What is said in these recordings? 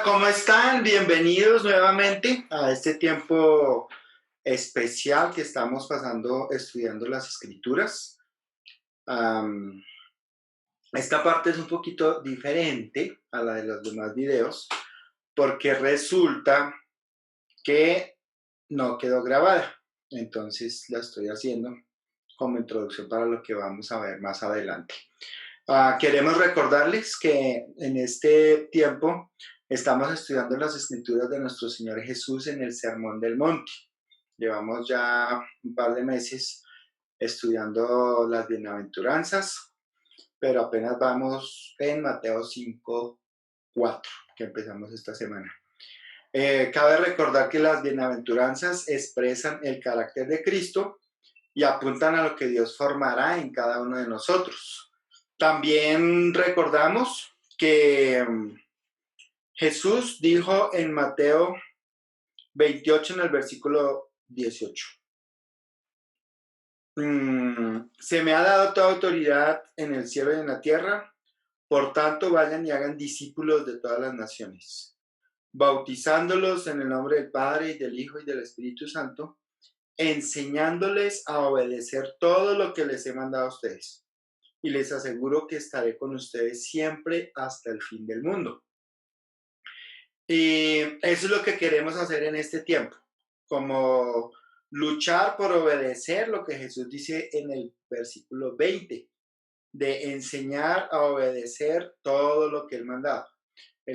¿cómo están? Bienvenidos nuevamente a este tiempo especial que estamos pasando estudiando las escrituras. Am, Esta parte es un poquito diferente a la de los demás videos porque resulta que no quedó grabada. Entonces la estoy haciendo como introducción para lo que vamos a ver más adelante. Queremos recordarles que en este tiempo estamos estudiando las escrituras de nuestro Señor Jesús en el Sermón del Monte. Llevamos ya un par de meses estudiando las bienaventuranzas, pero apenas vamos en Mateo 5:4, que empezamos esta semana. Cabe recordar que las bienaventuranzas expresan el carácter de Cristo y apuntan a lo que Dios formará en cada uno de nosotros. También recordamos que Jesús dijo en Mateo 28, en el versículo 18, se me ha dado toda autoridad en el cielo y en la tierra, por tanto vayan y hagan discípulos de todas las naciones, bautizándolos en el nombre del Padre y del Hijo y del Espíritu Santo, enseñándoles a obedecer todo lo que les he mandado a ustedes. Y les aseguro que estaré con ustedes siempre hasta el fin del mundo. Y eso es lo que queremos hacer en este tiempo, como luchar por obedecer lo que Jesús dice en el versículo 20, de enseñar a obedecer todo lo que Él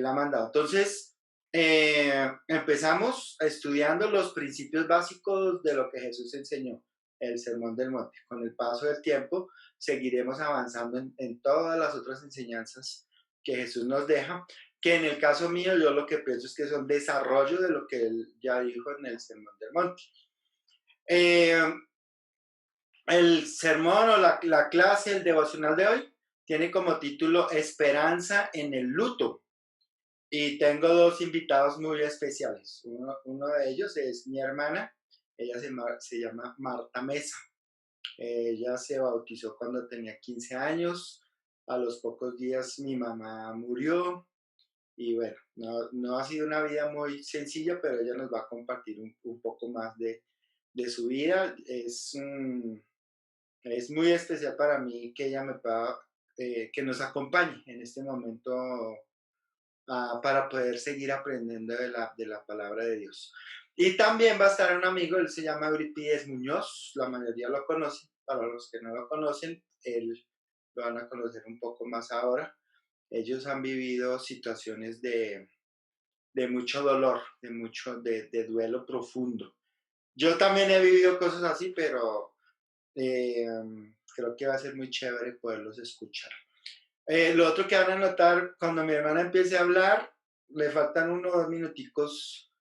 ha mandado. Entonces, empezamos estudiando los principios básicos de lo que Jesús enseñó, el Sermón del Monte. Con el paso del tiempo, seguiremos avanzando en todas las otras enseñanzas que Jesús nos deja, que en el caso mío yo lo que pienso es que son desarrollo de lo que Él ya dijo en el Sermón del Monte. El sermón o la clase, el devocional de hoy, tiene como título Esperanza en el luto. Y tengo dos invitados muy especiales. Uno de ellos es mi hermana, ella se llama Marta Mesa. Ella se bautizó cuando tenía 15 años. A los pocos días mi mamá murió. Y bueno, no ha sido una vida muy sencilla, pero ella nos va a compartir un poco más de su vida. Es muy especial para mí que ella me pueda, que nos acompañe en este momento para poder seguir aprendiendo de la palabra de Dios. Y también va a estar un amigo, él se llama Euripides Muñoz, la mayoría lo conoce, para los que no lo conocen, él lo van a conocer un poco más ahora. Ellos han vivido situaciones de mucho dolor, de duelo profundo. Yo también he vivido cosas así, pero creo que va a ser muy chévere poderlos escuchar. Lo otro que van a notar, cuando mi hermana empiece a hablar, le faltan 1 o 2 minuticos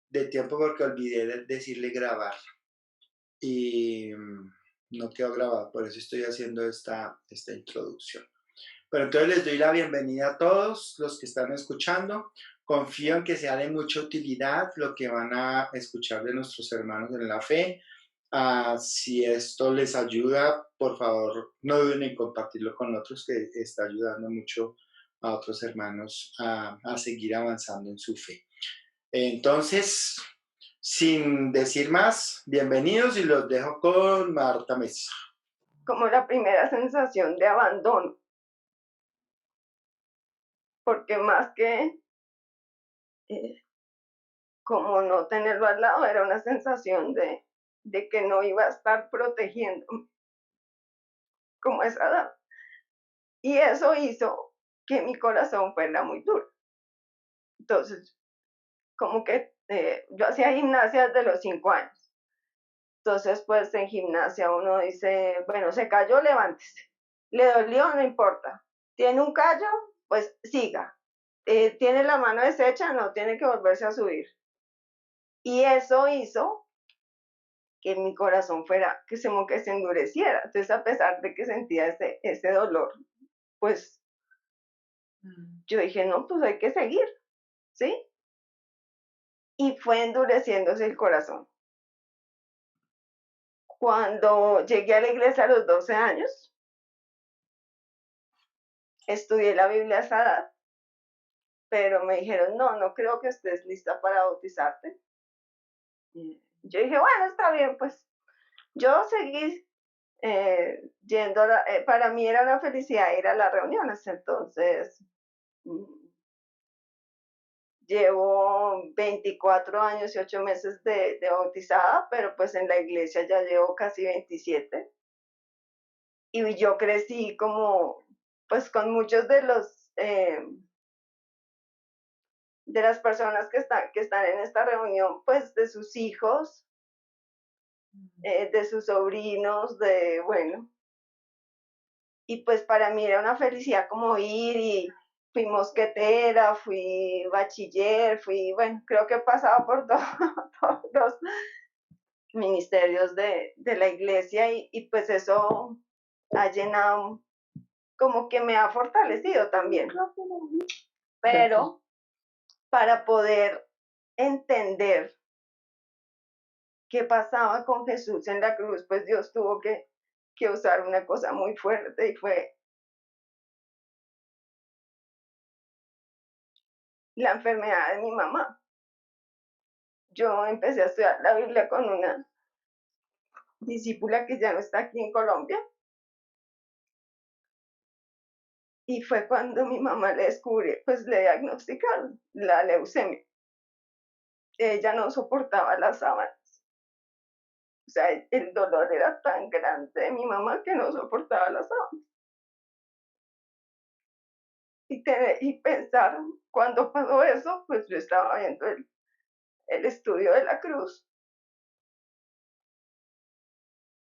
de tiempo porque olvidé decirle grabar y no quedó grabado, por eso estoy haciendo esta introducción. Pero entonces les doy la bienvenida a todos los que están escuchando. Confío en que sea de mucha utilidad lo que van a escuchar de nuestros hermanos en la fe. Si esto les ayuda, por favor, no duden en compartirlo con otros, que está ayudando mucho a otros hermanos a seguir avanzando en su fe. Entonces, sin decir más, bienvenidos y los dejo con Marta Mesa. Como la primera sensación de abandono, porque más que como no tenerlo al lado, era una sensación de que no iba a estar protegiendo como esa edad. Y eso hizo que mi corazón fuera muy duro. Entonces, como que yo hacía gimnasia desde los 5 años. Entonces, pues en gimnasia uno dice, bueno, se cayó, levántese. Le dolió, no importa. ¿Tiene un callo? Pues siga. ¿Tiene la mano deshecha? No, tiene que volverse a subir. Y eso hizo que mi corazón fuera, que se endureciera. Entonces, a pesar de que sentía ese dolor, pues yo dije, no, pues hay que seguir, ¿sí? Y fue endureciéndose el corazón. Cuando llegué a la iglesia a los 12 años, estudié la Biblia a esa edad pero me dijeron, no, no creo que estés lista para bautizarte. Y yo dije, bueno, está bien, pues yo seguí yendo, para mí era una felicidad ir a las reuniones, entonces mm, llevo 24 años y 8 meses de bautizada, pero pues en la iglesia ya llevo casi 27 y yo crecí como, pues con muchos de los, de las personas que están en esta reunión, pues de sus hijos, de sus sobrinos, de, bueno, y pues para mí era una felicidad como ir y fui mosquetera, fui bachiller, fui, bueno, creo que he pasado por todos los ministerios de la iglesia y pues eso ha llenado, como que me ha fortalecido también. Pero para poder entender qué pasaba con Jesús en la cruz, pues Dios tuvo que usar una cosa muy fuerte y fue la enfermedad de mi mamá. Yo empecé a estudiar la Biblia con una discípula que ya no está aquí en Colombia y fue cuando mi mamá le descubre, pues le diagnosticaron la leucemia. Ella no soportaba las sábanas. O sea, el dolor era tan grande de mi mamá que no soportaba las sábanas. Y pensar, cuando pasó eso, pues yo estaba viendo el estudio de la cruz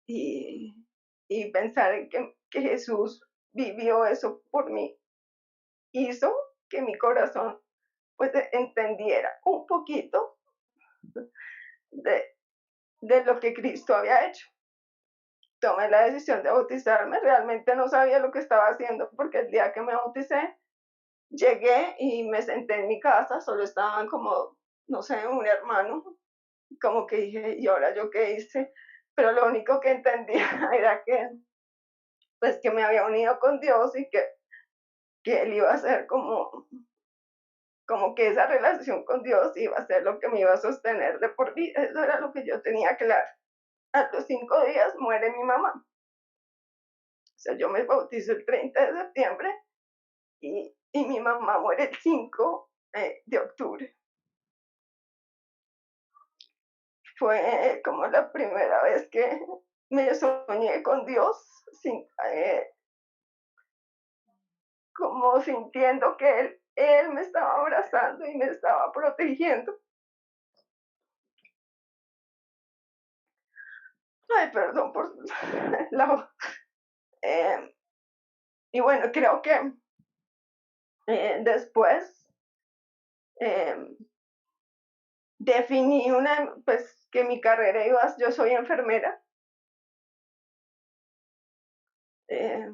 y, y pensar en que Jesús vivió eso por mí, hizo que mi corazón pues entendiera un poquito de, de lo que Cristo había hecho. Tomé la decisión de bautizarme, realmente no sabía lo que estaba haciendo porque el día que me bauticé, llegué y me senté en mi casa, solo estaban como, no sé, un hermano, como que dije, ¿y ahora yo qué hice? Pero lo único que entendía era que, pues, que me había unido con Dios y que Él iba a ser como que esa relación con Dios iba a ser lo que me iba a sostener de por vida. Eso era lo que yo tenía claro. A los 5 días muere mi mamá. O sea, yo me bautizo el 30 de septiembre y mi mamá muere el 5 de octubre. Fue como la primera vez que me soñé con Dios, sin, como sintiendo que él me estaba abrazando y me estaba protegiendo. Ay, perdón por la voz. Eh, y bueno, creo que después eh, definí pues que mi carrera iba, yo soy enfermera. Eh,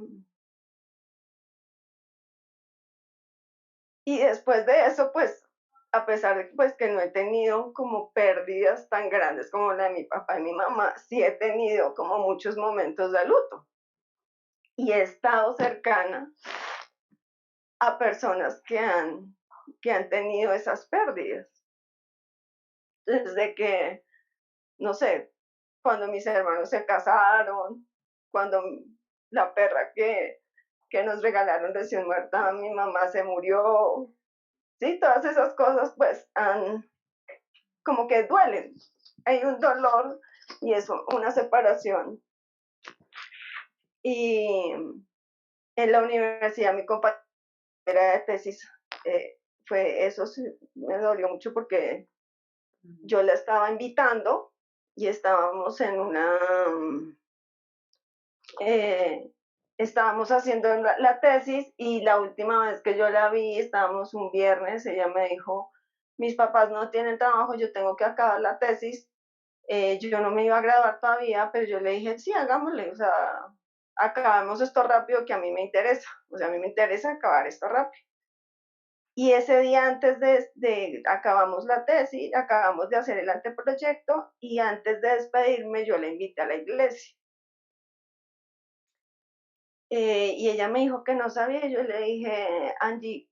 y después de eso, pues, a pesar de pues, que no he tenido como pérdidas tan grandes como la de mi papá y mi mamá, sí he tenido como muchos momentos de luto. Y he estado cercana a personas que han tenido esas pérdidas. Desde que, no sé, cuando mis hermanos se casaron, cuando la perra que nos regalaron recién muerta, mi mamá se murió, sí, todas esas cosas pues han, como que duelen. Hay un dolor y es una separación. Y en la universidad mi compañera de tesis fue eso, sí, me dolió mucho porque yo la estaba invitando y estábamos en una, eh, estábamos haciendo la tesis y la última vez que yo la vi, estábamos un viernes, ella me dijo, mis papás no tienen trabajo, yo tengo que acabar la tesis, yo no me iba a graduar todavía, pero yo le dije, sí, hagámosle, o sea, acabemos esto rápido que a mí me interesa, o sea, a mí me interesa acabar esto rápido. Y ese día antes acabamos la tesis, acabamos de hacer el anteproyecto y antes de despedirme yo la invité a la iglesia. Y ella me dijo que no sabía, yo le dije, Angie,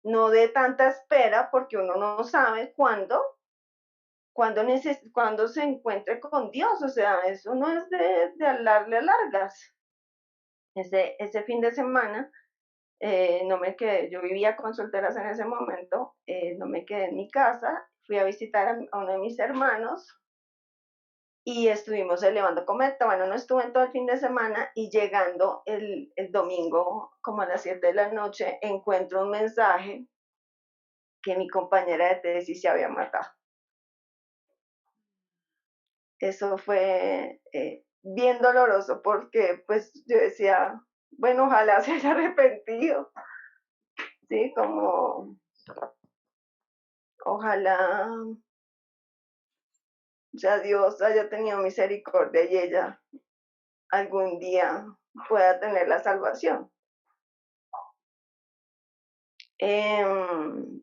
no de tanta espera, porque uno no sabe cuándo se encuentre con Dios, o sea, eso no es de darle largas. Ese fin de semana no me quedé, yo vivía con solteras en ese momento, no me quedé en mi casa, fui a visitar a uno de mis hermanos y estuvimos elevando cometa. Bueno, no estuve en todo el fin de semana y llegando el domingo, como a las 7 de la noche, encuentro un mensaje que mi compañera de tesis se había matado. Eso fue bien doloroso porque pues yo decía, bueno, ojalá se haya arrepentido, ¿sí? Como ojalá, o sea, Dios haya tenido misericordia y ella algún día pueda tener la salvación. Em,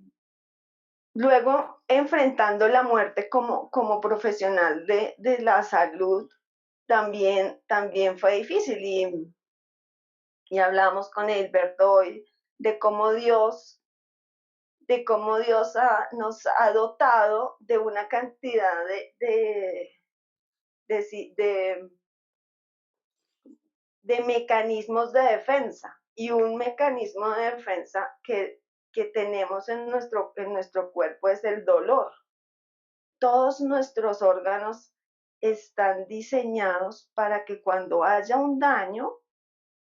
Luego, enfrentando la muerte como profesional de la salud, también fue difícil y hablamos con Hilberto hoy de cómo Dios nos ha dotado de una cantidad de, de mecanismos de defensa y un mecanismo de defensa que tenemos en nuestro cuerpo es el dolor. Todos nuestros órganos están diseñados para que cuando haya un daño,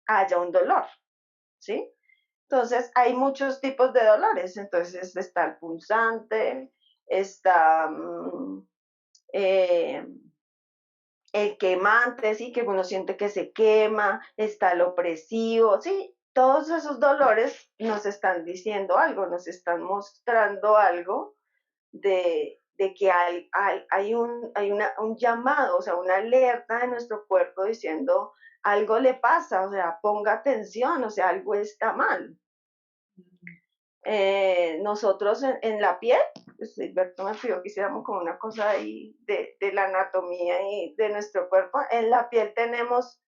haya un dolor, ¿sí? Entonces, hay muchos tipos de dolores. Entonces, está el punzante, está eh, el quemante, sí, que uno siente que se quema, está el opresivo, sí. Todos esos dolores nos están diciendo algo, nos están mostrando algo de que hay un llamado, o sea, una alerta de nuestro cuerpo diciendo algo le pasa, o sea, ponga atención, o sea, algo está mal. Nosotros en la piel, pues Alberto me pidió que hiciéramos como una cosa ahí de la anatomía y de nuestro cuerpo. En la piel tenemos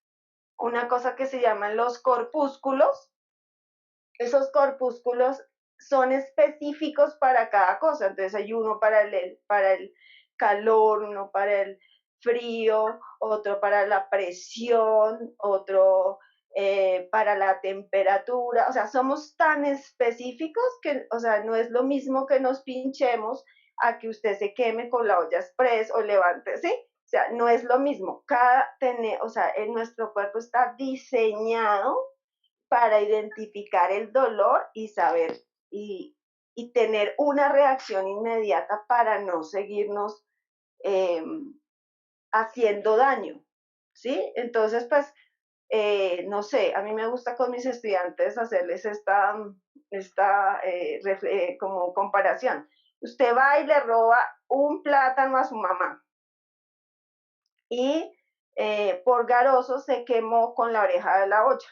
una cosa que se llaman los corpúsculos. Esos corpúsculos son específicos para cada cosa. Entonces hay uno para el calor, uno para el frío, otro para la presión, otro para la temperatura. O sea, somos tan específicos que, o sea, no es lo mismo que nos pinchemos a que usted se queme con la olla express o levante, ¿sí? O sea, no es lo mismo. O sea, en nuestro cuerpo está diseñado para identificar el dolor y saber y tener una reacción inmediata para no seguirnos eh, haciendo daño, ¿sí? Entonces, pues, no sé, a mí me gusta con mis estudiantes hacerles esta como comparación. Usted va y le roba un plátano a su mamá y por garoso se quemó con la oreja de la olla.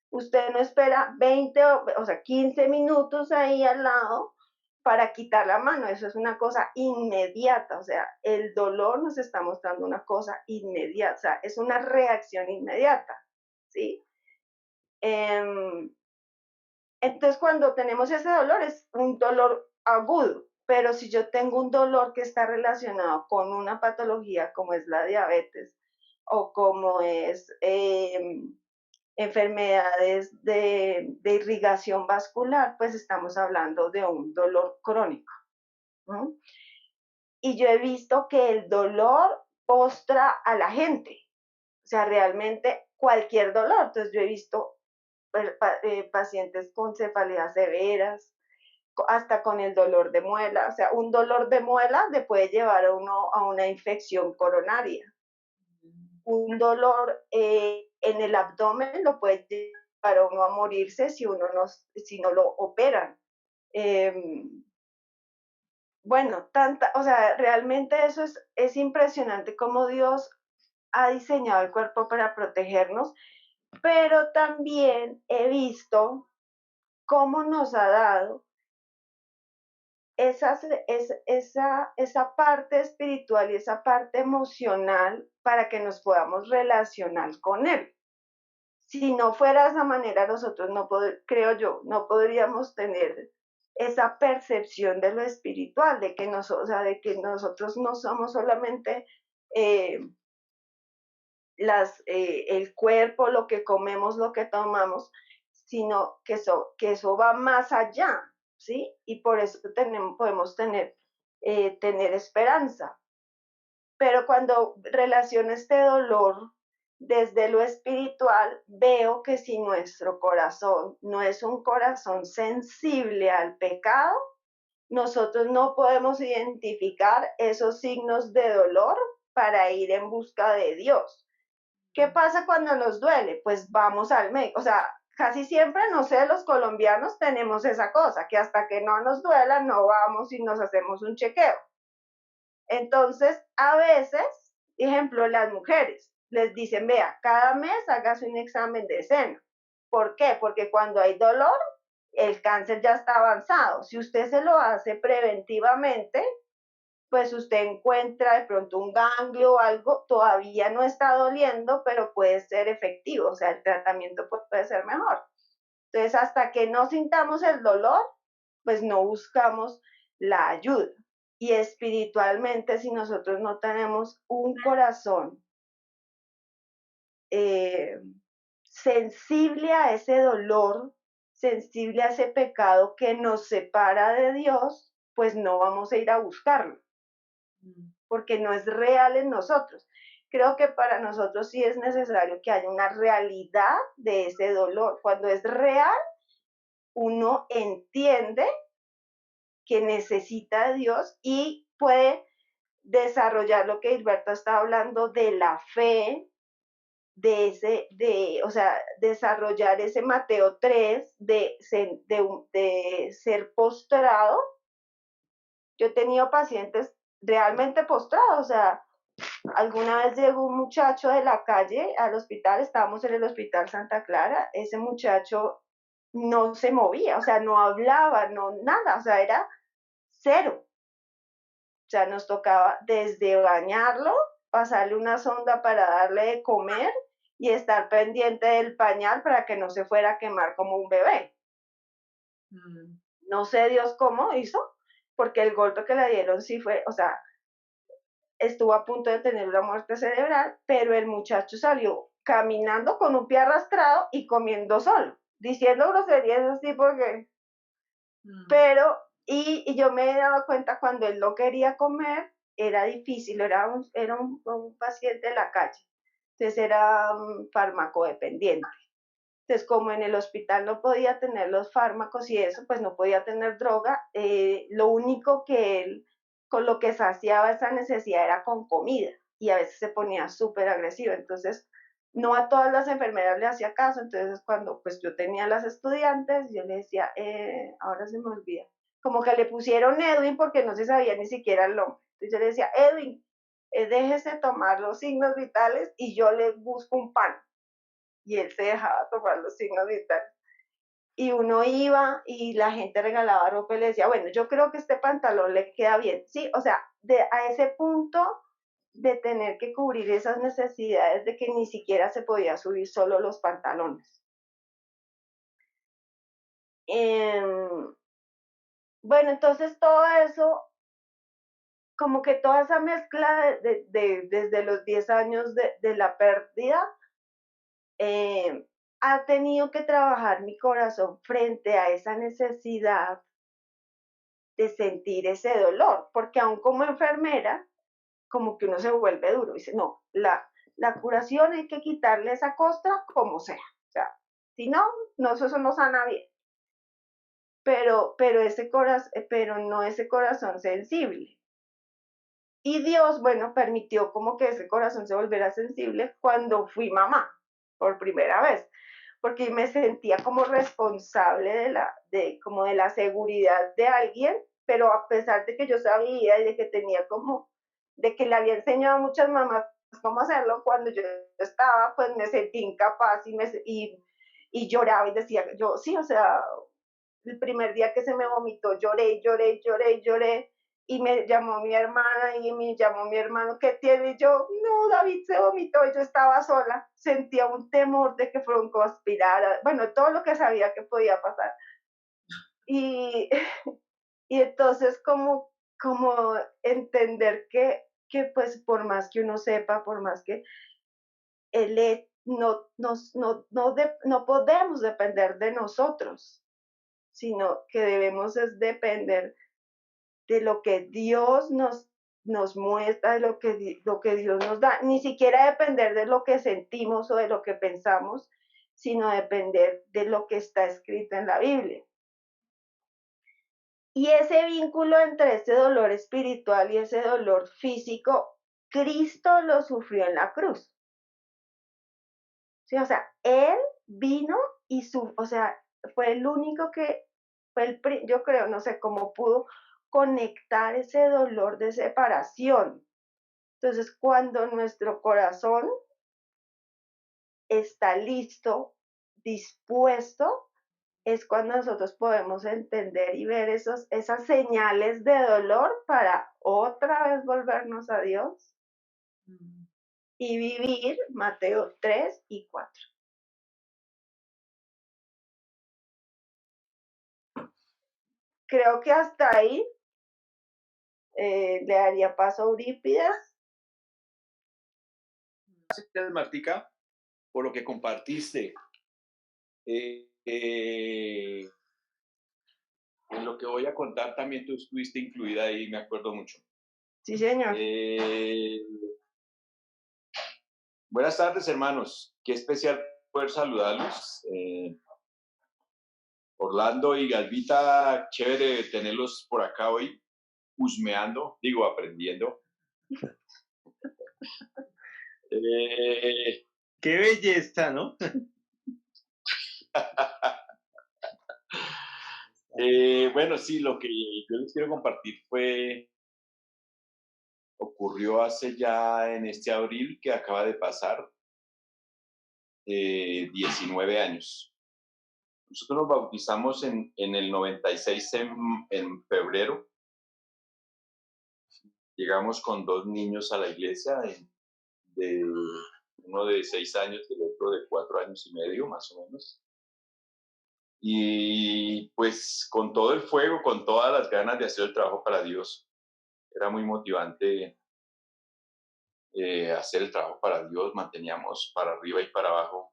Usted no espera 20, o sea, 15 minutos ahí al lado para quitar la mano. Eso es una cosa inmediata. O sea, el dolor nos está mostrando una cosa inmediata. O sea, es una reacción inmediata. ¿Sí? Entonces, cuando tenemos ese dolor, es un dolor agudo. Pero si yo tengo un dolor que está relacionado con una patología como es la diabetes o como es enfermedades de irrigación vascular, pues estamos hablando de un dolor crónico, ¿no? Y yo he visto que el dolor postra a la gente, o sea, realmente cualquier dolor. Entonces yo he visto pacientes con cefaleas severas, hasta con el dolor de muela, o sea, un dolor de muela le puede llevar a uno a una infección coronaria. Un dolor en el abdomen lo puede llevar a uno a morirse si no lo operan. Eh, bueno, o sea, realmente eso es impresionante cómo Dios ha diseñado el cuerpo para protegernos, pero también he visto cómo nos ha dado esa parte espiritual y esa parte emocional para que nos podamos relacionar con Él. si no fuera de esa manera, nosotros no creo yo, no podríamos tener esa percepción de lo espiritual, de que, o sea, de que nosotros no somos solamente eh, el cuerpo, lo que comemos, lo que tomamos, sino que eso va más allá, ¿sí? Y por eso podemos tener esperanza. Pero cuando relaciono este dolor desde lo espiritual, veo que si nuestro corazón no es un corazón sensible al pecado, nosotros no podemos identificar esos signos de dolor para ir en busca de Dios. ¿Qué pasa cuando nos duele? Pues vamos al médico. O sea, casi siempre, no sé, los colombianos tenemos esa cosa, que hasta que no nos duela, no vamos y nos hacemos un chequeo. Entonces, a veces, ejemplo, las mujeres les dicen, vea, cada mes hagas un examen de seno. ¿Por qué? Porque cuando hay dolor, el cáncer ya está avanzado. Si usted se lo hace preventivamente, pues usted encuentra de pronto un ganglio o algo, todavía no está doliendo, pero puede ser efectivo, o sea, el tratamiento puede ser mejor. Entonces, hasta que no sintamos el dolor, pues no buscamos la ayuda. Y espiritualmente, si nosotros no tenemos un corazón eh, sensible a ese dolor, sensible a ese pecado que nos separa de Dios, pues no vamos a ir a buscarlo, porque no es real en nosotros. Creo que para nosotros sí es necesario que haya una realidad de ese dolor. Cuando es real, uno entiende que necesita a Dios y puede desarrollar lo que Gilberto está hablando de la fe, o sea, desarrollar ese Mateo 3 de ser postrado. Yo he tenido pacientes realmente postrados, o sea, alguna vez llegó un muchacho de la calle al hospital, estábamos en el Hospital Santa Clara, ese muchacho no se movía, o sea, no hablaba, no nada, o sea, era cero. O sea, nos tocaba desde bañarlo, pasarle una sonda para darle de comer y estar pendiente del pañal para que no se fuera a quemar como un bebé. No sé Dios cómo hizo, porque el golpe que le dieron sí fue, o sea, estuvo a punto de tener una muerte cerebral, pero el muchacho salió caminando con un pie arrastrado y comiendo solo, diciendo groserías así porque... Pero, y yo me he dado cuenta cuando él no quería comer, era difícil, era un paciente de la calle, entonces era un fármaco dependiente. Entonces, como en el hospital no podía tener los fármacos y eso, pues no podía tener droga, lo único que él, con lo que saciaba esa necesidad era con comida y a veces se ponía súper agresivo. Entonces, no a todas las enfermeras le hacía caso. Entonces, cuando pues yo tenía las estudiantes, yo le decía, ahora se me olvida, como que le pusieron Edwin porque no se sabía ni siquiera el nombre. Entonces yo le decía, Edwin, déjese tomar los signos vitales y yo le busco un pan y él se dejaba tomar los signos vitales. Y uno iba y la gente regalaba ropa y le decía, bueno, yo creo que este pantalón le queda bien. Sí, o sea, a ese punto de tener que cubrir esas necesidades de que ni siquiera se podía subir solo los pantalones. Bueno, entonces todo eso, como que toda esa mezcla desde los 10 años de la pérdida, ha tenido que trabajar mi corazón frente a esa necesidad de sentir ese dolor, porque aún como enfermera, como que uno se vuelve duro, dice, no, la curación hay que quitarle esa costra como sea, o sea, si no, no, eso no sana bien, pero no ese corazón sensible. Y Dios, bueno, permitió como que ese corazón se volviera sensible cuando fui mamá, por primera vez, porque me sentía como responsable como de la seguridad de alguien, pero a pesar de que yo sabía y de que tenía como, de que le había enseñado a muchas mamás cómo hacerlo, cuando yo estaba, pues me sentí incapaz y lloraba y decía, yo sí, o sea, el primer día que se me vomitó, lloré, lloré, lloré, lloré, y me llamó mi hermana y me llamó mi hermano, ¿qué tiene? Y yo, no, David se vomitó y yo estaba sola, sentía un temor de que fueron conspirara, bueno, todo lo que sabía que podía pasar. Y, y entonces como entender que pues por más que uno sepa, por más que no podemos depender de nosotros, sino que debemos es depender de lo que Dios nos muestra, de lo que Dios nos da. Ni siquiera depender de lo que sentimos o de lo que pensamos, sino depender de lo que está escrito en la Biblia. Y ese vínculo entre ese dolor espiritual y ese dolor físico, Cristo lo sufrió en la cruz. Sí, o sea, Él vino o sea, fue el único que, yo creo, no sé cómo pudo conectar ese dolor de separación. Entonces, cuando nuestro corazón está listo, dispuesto, es cuando nosotros podemos entender y ver esas señales de dolor para otra vez volvernos a Dios y vivir Mateo 3 y 4. Creo que hasta ahí le daría paso a Eurípides. Gracias, Martica, por lo que compartiste. En lo que voy a contar también tú estuviste incluida ahí, me acuerdo mucho. Sí, señor. Buenas tardes, hermanos. Qué especial poder saludarlos. Orlando y Galvita, chévere tenerlos por acá hoy, aprendiendo. Qué belleza, ¿no? Bueno, sí, lo que yo les quiero compartir ocurrió hace ya en este abril que acaba de pasar, 19 años. Nosotros nos bautizamos en el 96 en febrero. Llegamos con 2 niños a la iglesia, uno de 6 años y el otro de 4 años y medio, más o menos. Y pues con todo el fuego, con todas las ganas de hacer el trabajo para Dios. Era muy motivante hacer el trabajo para Dios, manteníamos para arriba y para abajo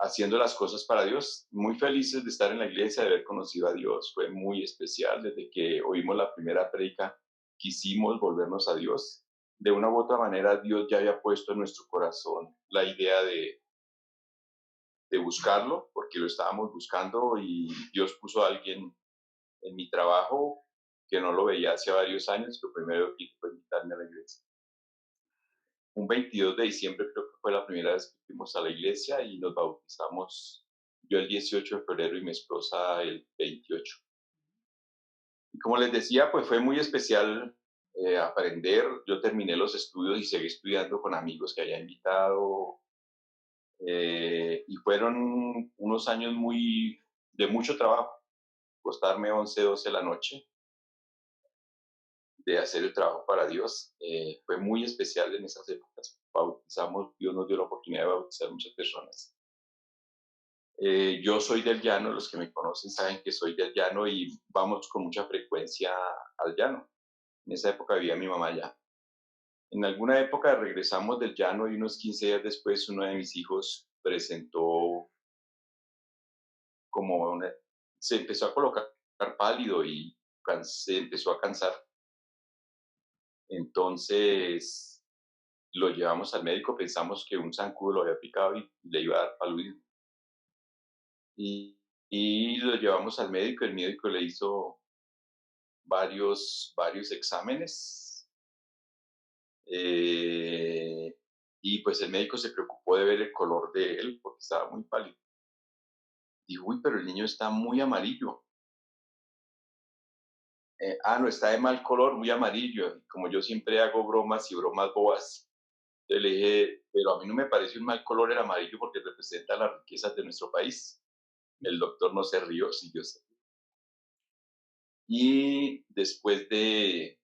haciendo las cosas para Dios. Muy felices de estar en la iglesia, de haber conocido a Dios. Fue muy especial. Desde que oímos la primera predica, quisimos volvernos a Dios. De una u otra manera, Dios ya había puesto en nuestro corazón la idea de buscarlo, porque lo estábamos buscando, y Dios puso a alguien en mi trabajo que no lo veía hace varios años. Lo primero que hizo fue invitarme a la iglesia. Un 22 de diciembre creo que fue la primera vez que fuimos a la iglesia y nos bautizamos, yo el 18 de febrero y mi esposa el 28. Y como les decía, pues fue muy especial aprender. Yo terminé los estudios y seguí estudiando con amigos que había invitado, y fueron unos años de mucho trabajo, acostarme 11, 12 de la noche, de hacer el trabajo para Dios. Fue muy especial en esas épocas. Bautizamos, Dios nos dio la oportunidad de bautizar muchas personas. Yo soy del llano, los que me conocen saben que soy del llano y vamos con mucha frecuencia al llano. En esa época vivía mi mamá allá. En alguna época regresamos del llano y unos 15 días después uno de mis hijos presentó se empezó a colocar pálido y se empezó a cansar. Entonces lo llevamos al médico, pensamos que un zancudo lo había picado y le iba a dar paludismo. Y lo llevamos al médico, el médico le hizo varios exámenes, y pues el médico se preocupó de ver el color de él porque estaba muy pálido. Dijo, uy, pero el niño está muy amarillo. No, está de mal color, muy amarillo. Como yo siempre hago bromas y bromas bobas, yo le dije, pero a mí no me parece un mal color el amarillo porque representa las riquezas de nuestro país. El doctor no se rió, siguió. Y después de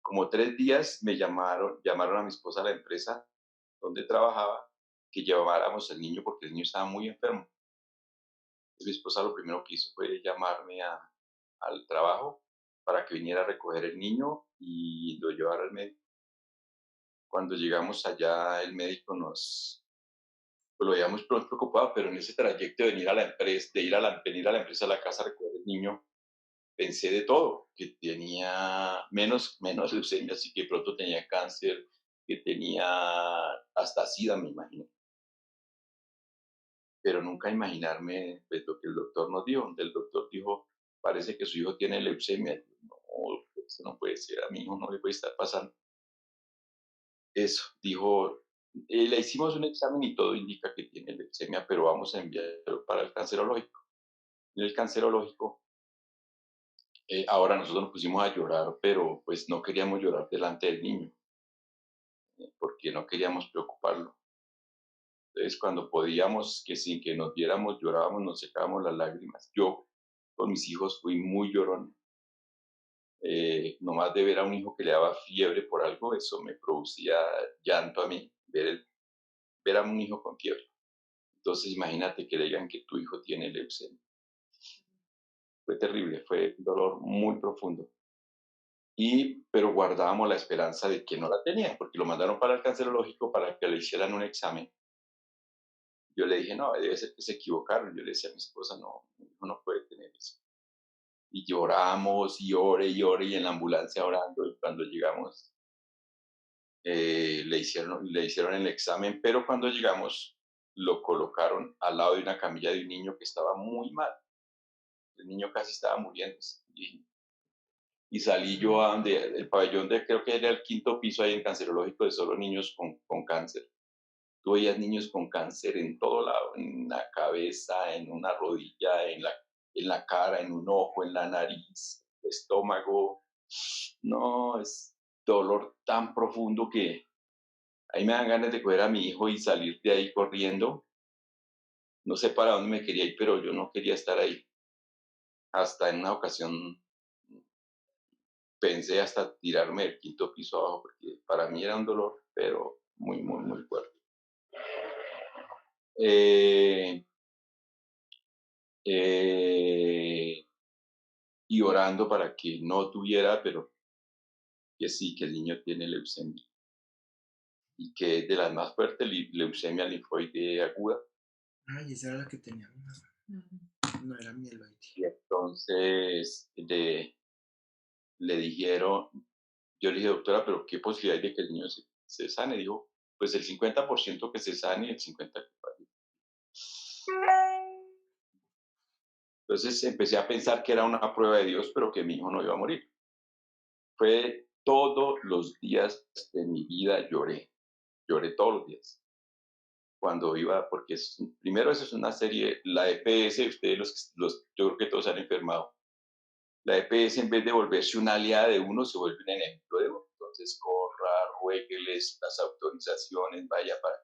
como 3 días me llamaron a mi esposa a la empresa donde trabajaba que lleváramos al niño porque el niño estaba muy enfermo. Entonces, mi esposa lo primero que hizo fue llamarme al trabajo para que viniera a recoger el niño y lo llevara al médico. Cuando llegamos allá, el médico pues lo veíamos preocupado, pero en ese trayecto de venir a la empresa, venir a la empresa a la casa a recoger el niño, pensé de todo, que tenía menos leucemia, así que pronto tenía cáncer, que tenía hasta SIDA, me imagino. Pero nunca imaginarme pues, lo que el doctor nos dijo. El doctor dijo, parece que su hijo tiene leucemia. Yo, no, eso no puede ser, a mi hijo no le puede estar pasando. Eso, dijo, le hicimos un examen y todo indica que tiene leucemia, pero vamos a enviarlo para el cancerológico. En el cancerológico, ahora nosotros nos pusimos a llorar, pero pues no queríamos llorar delante del niño, porque no queríamos preocuparlo. Entonces, cuando podíamos, que sin que nos viéramos, llorábamos, nos secábamos las lágrimas. Yo, con mis hijos, fui muy llorón. Nomás de ver a un hijo que le daba fiebre por algo, eso me producía llanto a mí, ver a un hijo con fiebre. Entonces, imagínate que le digan que tu hijo tiene leucemia. Fue terrible, fue un dolor muy profundo. Pero guardábamos la esperanza de que no la tenía, porque lo mandaron para el cancerológico para que le hicieran un examen. Yo le dije, no, debe ser que se equivocaron. Yo le decía a mi esposa, no, mi hijo no puede tener eso. Y lloramos, y lloré, y en la ambulancia orando. Y cuando llegamos, le hicieron el examen, pero cuando llegamos, lo colocaron al lado de una camilla de un niño que estaba muy mal. El niño casi estaba muriendo. Y salí yo a donde, el pabellón de, creo que era el 5.º piso ahí en cancerológico de solo niños con cáncer. Tú veías niños con cáncer en todo lado, en la cabeza, en una rodilla, en la cara, en un ojo, en la nariz, estómago. No, es dolor tan profundo que ahí me dan ganas de coger a mi hijo y salir de ahí corriendo. No sé para dónde me quería ir, pero yo no quería estar ahí. Hasta en una ocasión pensé hasta tirarme del 5.º piso abajo, porque para mí era un dolor, pero muy, muy, muy fuerte. Eh, eh, y orando para que no tuviera, pero que sí, que el niño tiene leucemia y que es de las más fuertes, leucemia linfoide aguda. Ay, esa era la que tenía mi mamá. No era mieloide. Y entonces le dijeron, yo le dije, doctora, pero ¿qué posibilidad hay de que el niño se sane? Dijo, pues el 50% que se sane y el 50% que falle. Entonces empecé a pensar que era una prueba de Dios, pero que mi hijo no iba a morir. Fue todos los días de mi vida lloré todos los días. Cuando iba, porque primero eso es una serie, la EPS, ustedes yo creo que todos han enfermado. La EPS en vez de volverse una aliada de uno, se vuelve un enemigo de uno. Entonces corra, ruégueles las autorizaciones, vaya para...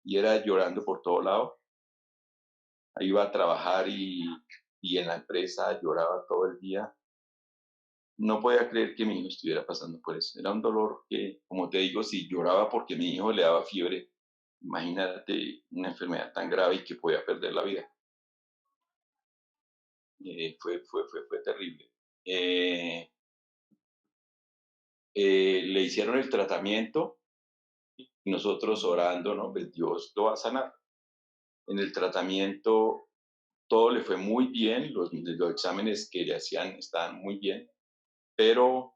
Y era llorando por todo lado. Ahí iba a trabajar y en la empresa lloraba todo el día. No podía creer que mi hijo estuviera pasando por eso. Era un dolor que, como te digo, si lloraba porque mi hijo le daba fiebre, imagínate una enfermedad tan grave y que podía perder la vida. Fue terrible. Le hicieron el tratamiento y nosotros orando, ¿no? Pues Dios lo va a sanar. En el tratamiento todo le fue muy bien, los exámenes que le hacían estaban muy bien, pero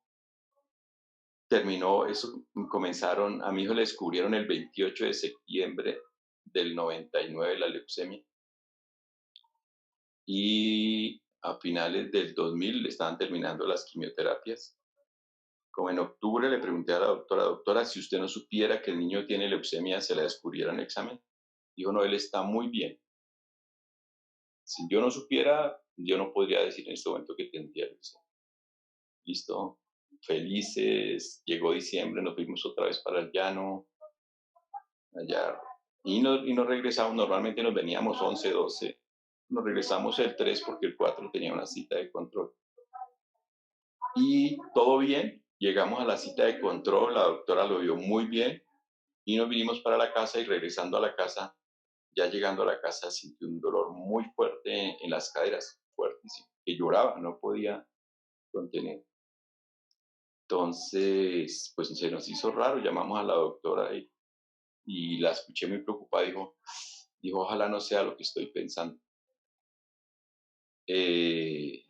terminó eso, comenzaron, a mi hijo le descubrieron el 28 de septiembre del 99 la leucemia y a finales del 2000 le estaban terminando las quimioterapias. Como en octubre le pregunté a la doctora, si usted no supiera que el niño tiene leucemia, se la descubriera en el examen. Dijo, no, él está muy bien. Si yo no supiera, yo no podría decir en este momento que tendría leucemia. Listo, felices, llegó diciembre, nos fuimos otra vez para el llano, allá, y nos regresamos, normalmente nos veníamos 11, 12, nos regresamos el 3 porque el 4 tenía una cita de control. Y todo bien, llegamos a la cita de control, la doctora lo vio muy bien y nos vinimos para la casa y regresando a la casa, ya llegando a la casa sentí un dolor muy fuerte en las caderas, fuertísimo, que lloraba, no podía contener. Entonces, pues se nos hizo raro, llamamos a la doctora y la escuché muy preocupada, dijo, ojalá no sea lo que estoy pensando. Eh,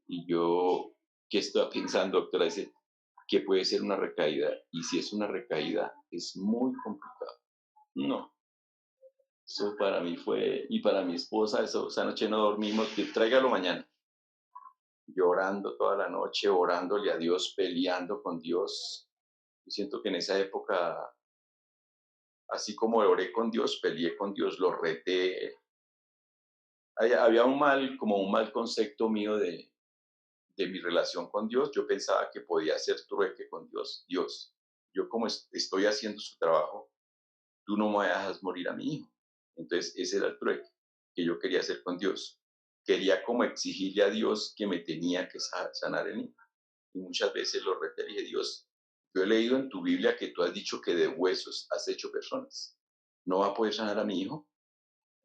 y yo, ¿qué estoy pensando, doctora? Dice, que puede ser una recaída. Y si es una recaída, es muy complicado. No, eso para mí fue, y para mi esposa, eso, esa noche no dormimos, que tráigalo mañana. Llorando toda la noche, orándole a Dios, peleando con Dios. Yo siento que en esa época, así como oré con Dios, peleé con Dios, lo reté. Había como un mal concepto mío de mi relación con Dios. Yo pensaba que podía hacer trueque con Dios. Dios, yo como estoy haciendo su trabajo, tú no me dejas morir a mi hijo. Entonces, ese era el trueque que yo quería hacer con Dios. Quería como exigirle a Dios que me tenía que sanar el hijo. Y muchas veces lo reté, dije, Dios, yo he leído en tu Biblia que tú has dicho que de huesos has hecho personas. ¿No va a poder sanar a mi hijo?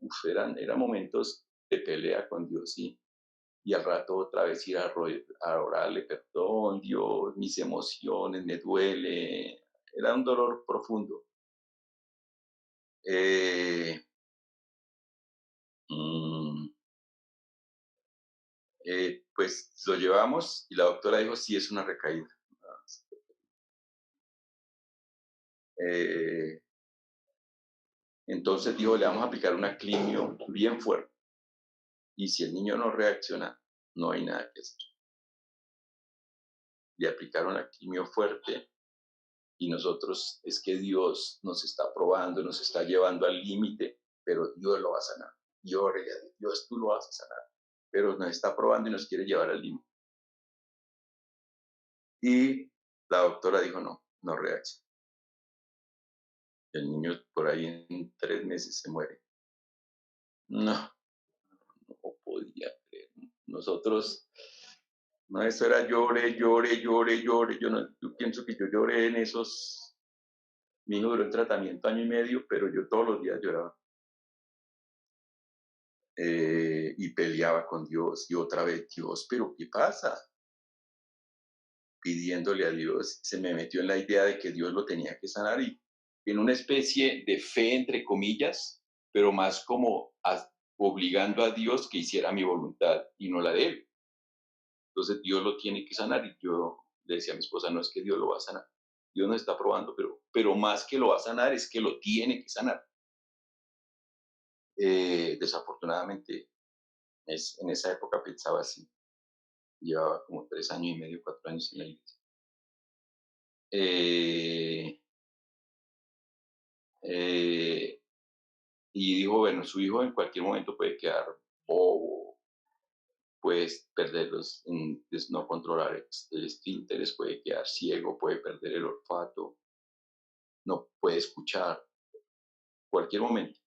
Uf, eran momentos de pelea con Dios y al rato otra vez ir a orarle, perdón, Dios, mis emociones, me duele. Era un dolor profundo. Eh, mm, pues lo llevamos y la doctora dijo, sí, es una recaída. Eh, entonces dijo, le vamos a aplicar una quimio bien fuerte. Y si el niño no reacciona, no hay nada que hacer. Le aplicaron la quimio fuerte y nosotros, es que Dios nos está probando, nos está llevando al límite, pero Dios lo va a sanar. Y órale a Dios, Dios, tú lo vas a sanar. Pero nos está probando y nos quiere llevar al límite. Y la doctora dijo, no, no reacciona. El niño por ahí en 3 meses se muere. No, no podía creer. Nosotros, no, eso era llore, llore, llore, llore. Yo pienso que yo lloré en esos, mi hijo duró en tratamiento 1 año y medio, pero yo todos los días lloraba. Y peleaba con Dios y otra vez, Dios, pero ¿qué pasa? Pidiéndole a Dios, se me metió en la idea de que Dios lo tenía que sanar y en una especie de fe, entre comillas, pero más como obligando a Dios que hiciera mi voluntad y no la de él. Entonces Dios lo tiene que sanar y yo le decía a mi esposa, no es que Dios lo va a sanar, Dios nos está probando, pero más que lo va a sanar es que lo tiene que sanar. Desafortunadamente, en esa época pensaba así, llevaba como 3 años y medio, 4 años en la iglesia. Eh, eh, y dijo, bueno, su hijo en cualquier momento puede quedar bobo, puede perder no controlar el esfínteres, puede quedar ciego, puede perder el olfato, no puede escuchar, cualquier momento,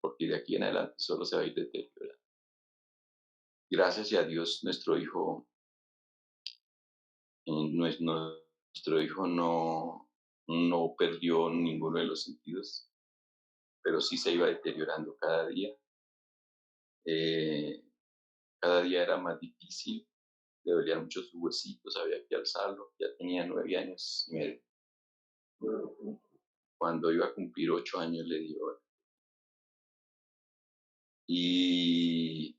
porque de aquí en adelante solo se va a ir deteriorando. Gracias a Dios, nuestro hijo no perdió ninguno de los sentidos, pero sí se iba deteriorando cada día. Eh, Cada día era más difícil, le dolían mucho sus huesitos, había que alzarlo, ya tenía 9 años y medio. Cuando iba a cumplir 8 años le dio. Y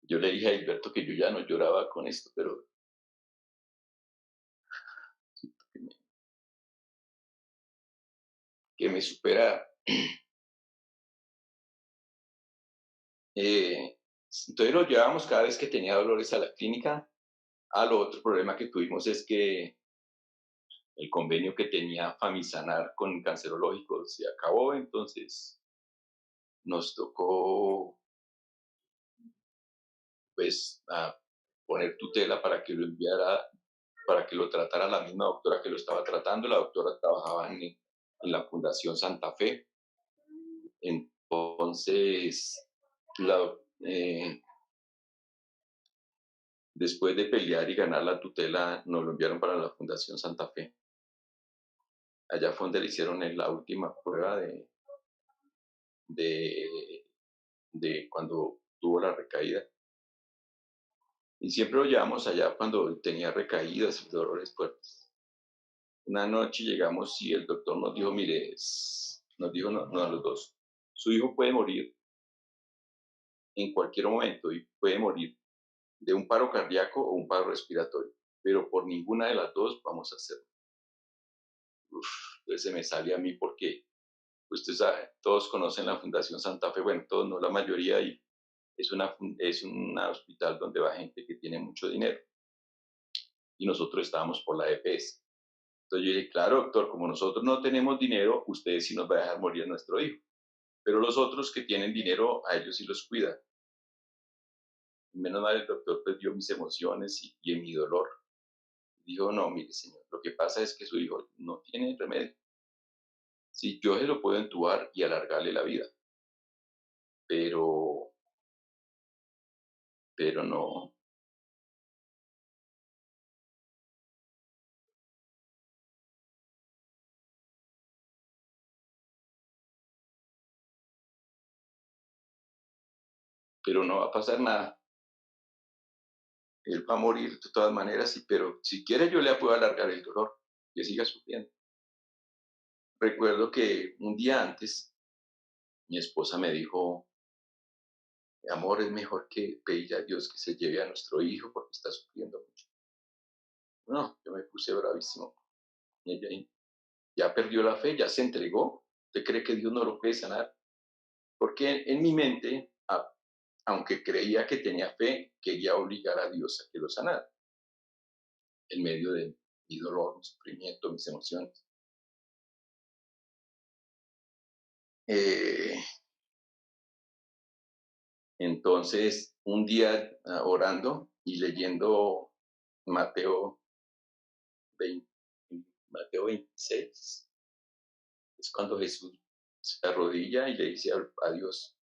yo le dije a Alberto que yo ya no lloraba con esto, pero que me supera. Entonces lo llevábamos cada vez que tenía dolores a la clínica. Lo otro problema que tuvimos es que el convenio que tenía Famisanar con cancerológico se acabó, entonces nos tocó pues a poner tutela para que lo enviara para que lo tratara la misma doctora que lo estaba tratando. La doctora trabajaba en la Fundación Santa Fe. Entonces, la, eh, después de pelear y ganar la tutela, nos lo enviaron para la Fundación Santa Fe. Allá fue donde le hicieron la última prueba de, de cuando tuvo la recaída. Y siempre lo llevamos allá cuando tenía recaídas y dolores fuertes. Una noche llegamos y el doctor nos dijo, mire, nos dijo no a los dos, su hijo puede morir en cualquier momento y puede morir de un paro cardíaco o un paro respiratorio, pero por ninguna de las dos vamos a hacerlo. Entonces se me sale a mí porque usted sabe, todos conocen la Fundación Santa Fe, bueno, todos no, la mayoría, y es un hospital donde va gente que tiene mucho dinero. Y nosotros estábamos por la EPS. Entonces yo dije, claro, doctor, como nosotros no tenemos dinero, usted sí nos va a dejar morir a nuestro hijo. Pero los otros que tienen dinero, a ellos sí los cuida. Menos mal el doctor perdió mis emociones y en mi dolor. Dijo, no, mire señor, lo que pasa es que su hijo no tiene remedio. Sí, yo se lo puedo entubar y alargarle la vida, pero, pero no, pero no va a pasar nada. Él va a morir de todas maneras, sí, pero si quiere yo le puedo alargar el dolor, que siga sufriendo. Recuerdo que un día antes mi esposa me dijo, amor, es mejor que pedirle a Dios que se lleve a nuestro hijo porque está sufriendo mucho. No, yo me puse bravísimo. Y ella ya perdió la fe, ya se entregó. ¿Usted cree que Dios no lo puede sanar? Porque en mi mente, aunque creía que tenía fe, quería obligar a Dios a que lo sanara en medio de mi dolor, mi sufrimiento, mis emociones. Eh, entonces, un día orando y leyendo Mateo 20, Mateo 26, es cuando Jesús se arrodilla y le dice a Dios,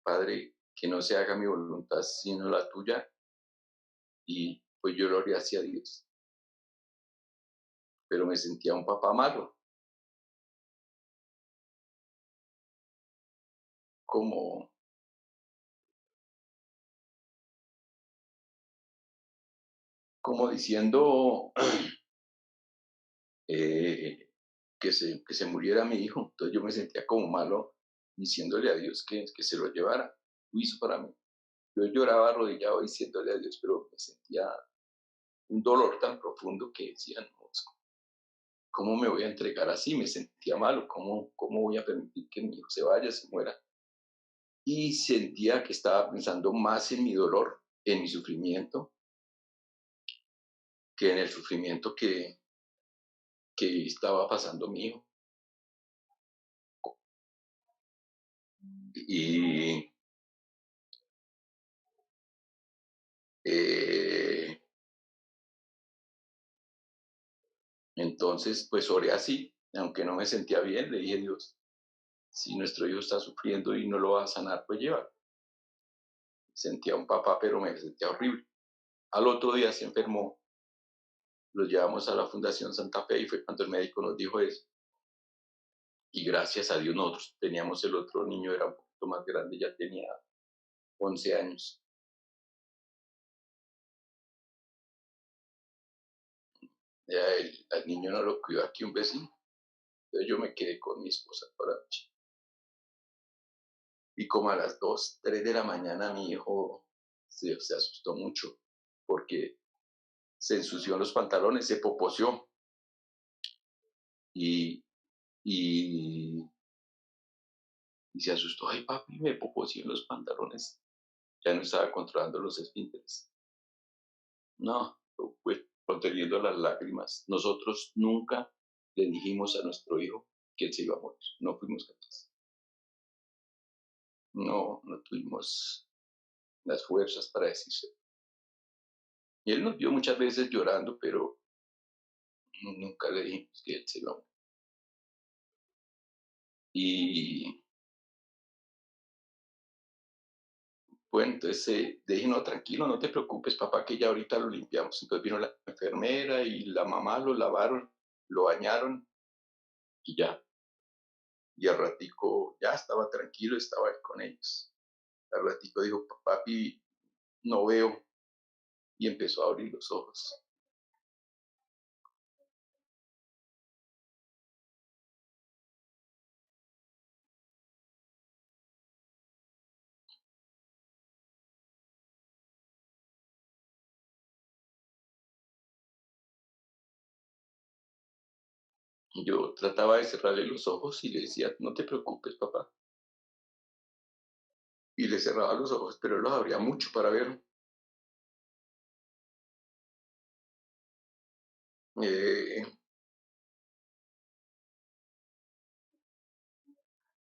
Padre, que no se haga mi voluntad sino la tuya. Y pues yo lo oré hacia Dios, pero me sentía un papá malo, como, como diciendo que se muriera mi hijo. Entonces yo me sentía como malo diciéndole a Dios que se lo llevara. Lo hizo para mí. Yo lloraba arrodillado diciéndole a Dios, pero me sentía un dolor tan profundo que decía, no, ¿cómo me voy a entregar así? Me sentía malo, ¿cómo voy a permitir que mi hijo se vaya, se muera? Y sentía que estaba pensando más en mi dolor, en mi sufrimiento, que en el sufrimiento que estaba pasando mi hijo. Y eh, entonces, pues oré así, aunque no me sentía bien, le dije a Dios, si nuestro hijo está sufriendo y no lo va a sanar, pues llévalo. Sentía un papá, pero me sentía horrible. Al otro día se enfermó, lo llevamos a la Fundación Santa Fe y fue cuando el médico nos dijo eso. Y gracias a Dios nosotros teníamos el otro niño, era un poquito más grande, ya tenía 11 años. Ya al niño no lo cuidó aquí un vecino. Entonces yo me quedé con mi esposa toda la noche. Y como a las 2, 3 de la mañana mi hijo se asustó mucho porque se ensució los pantalones, se poposeó y, y, y se asustó. Ay, papi, me poposeó en los pantalones. Ya no estaba controlando los esfínteres. No, pues conteniendo las lágrimas. Nosotros nunca le dijimos a nuestro hijo que él se iba a morir. No fuimos capaces. No tuvimos las fuerzas para decirse. Y él nos vio muchas veces llorando, pero nunca le dijimos que él se iba a morir. Y bueno, entonces dije, no, tranquilo, no te preocupes, papá, que ya ahorita lo limpiamos. Entonces vino la enfermera y la mamá lo lavaron, lo bañaron y ya. Y al ratico ya estaba tranquilo, estaba ahí con ellos. Al ratico dijo, papi, no veo. Y empezó a abrir los ojos. Y yo trataba de cerrarle los ojos y le decía, no te preocupes, papá. Y le cerraba los ojos, pero él los abría mucho para ver. Eh,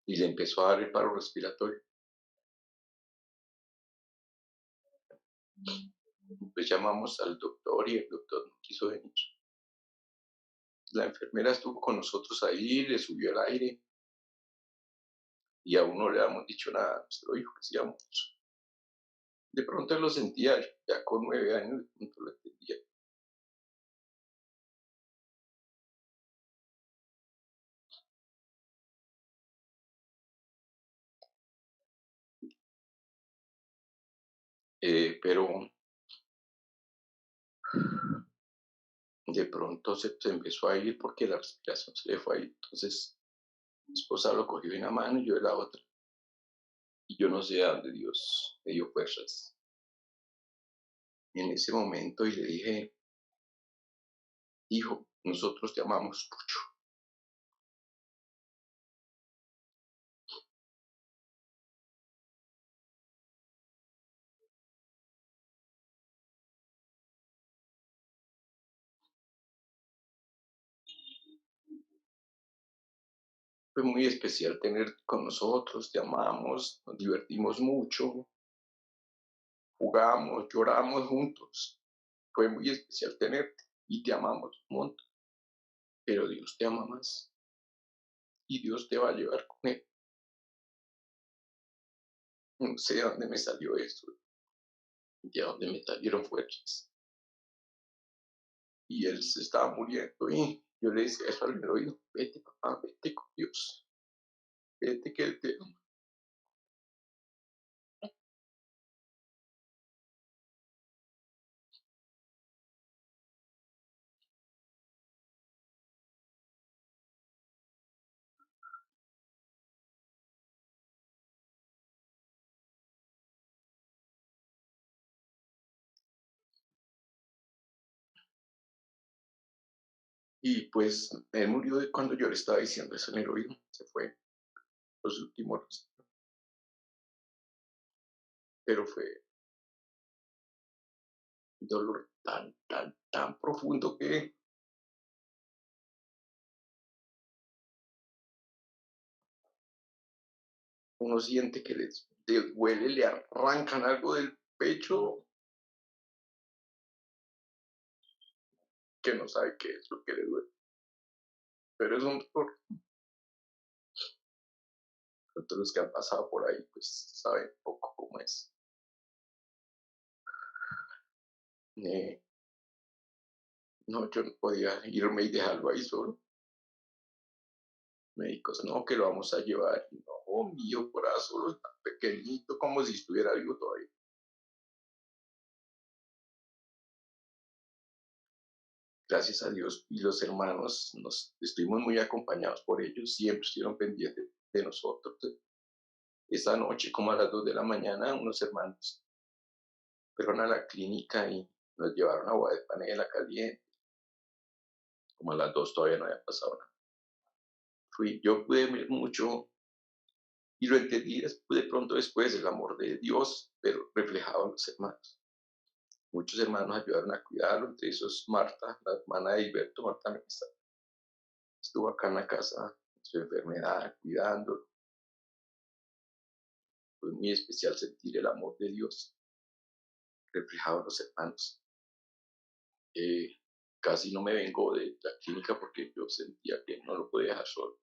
y le empezó a dar el paro respiratorio. Pues llamamos al doctor y el doctor no quiso venir. La enfermera estuvo con nosotros ahí, le subió el aire y aún no le habíamos dicho nada a nuestro hijo que se iba a morir. De pronto él lo sentía, ya con 9 años, de pronto lo entendía. Pero de pronto se empezó a ir porque la respiración se le fue ahí. Entonces mi esposa lo cogió de una mano y yo de la otra. Y yo no sé a dónde Dios me dio fuerzas en ese momento y le dije, hijo, nosotros te amamos mucho. Fue muy especial tenerte con nosotros, te amamos, nos divertimos mucho, jugamos, lloramos juntos. Fue muy especial tenerte y te amamos un montón. Pero Dios te ama más y Dios te va a llevar con él. No sé de dónde me salió esto, de dónde me salieron fuerzas. Y él se estaba muriendo y yo le decía eso al oído, vete papá, vete con Dios, vete que él te ama. Y pues él murió de cuando yo le estaba diciendo eso en el oído, se fue los últimos, pero fue un dolor tan profundo que uno siente que le duele, le arrancan algo del pecho que no sabe qué es lo que le duele. Pero es un dolor. Todos los que han pasado por ahí, pues saben un poco cómo es. Eh, no, yo no podía irme y dejarlo ahí solo. Médicos, no, que lo vamos a llevar. No, mío corazón, tan pequeñito, como si estuviera vivo todavía. Gracias a Dios y los hermanos, nos estuvimos muy acompañados por ellos, siempre estuvieron pendientes de nosotros. Esta noche, como a las 2 de la mañana, unos hermanos fueron a la clínica y nos llevaron agua de panela caliente. Como a las 2 todavía no había pasado nada. Yo pude ver mucho y lo entendí de pronto después, el amor de Dios, pero reflejado en los hermanos. Muchos hermanos ayudaron a cuidarlo, entre esos Marta, la hermana de Hilberto. Marta también estuvo acá en la casa, en su enfermedad, cuidándolo. Fue muy especial sentir el amor de Dios reflejado en los hermanos. Casi no me vengo de la clínica porque yo sentía que no lo podía dejar solo.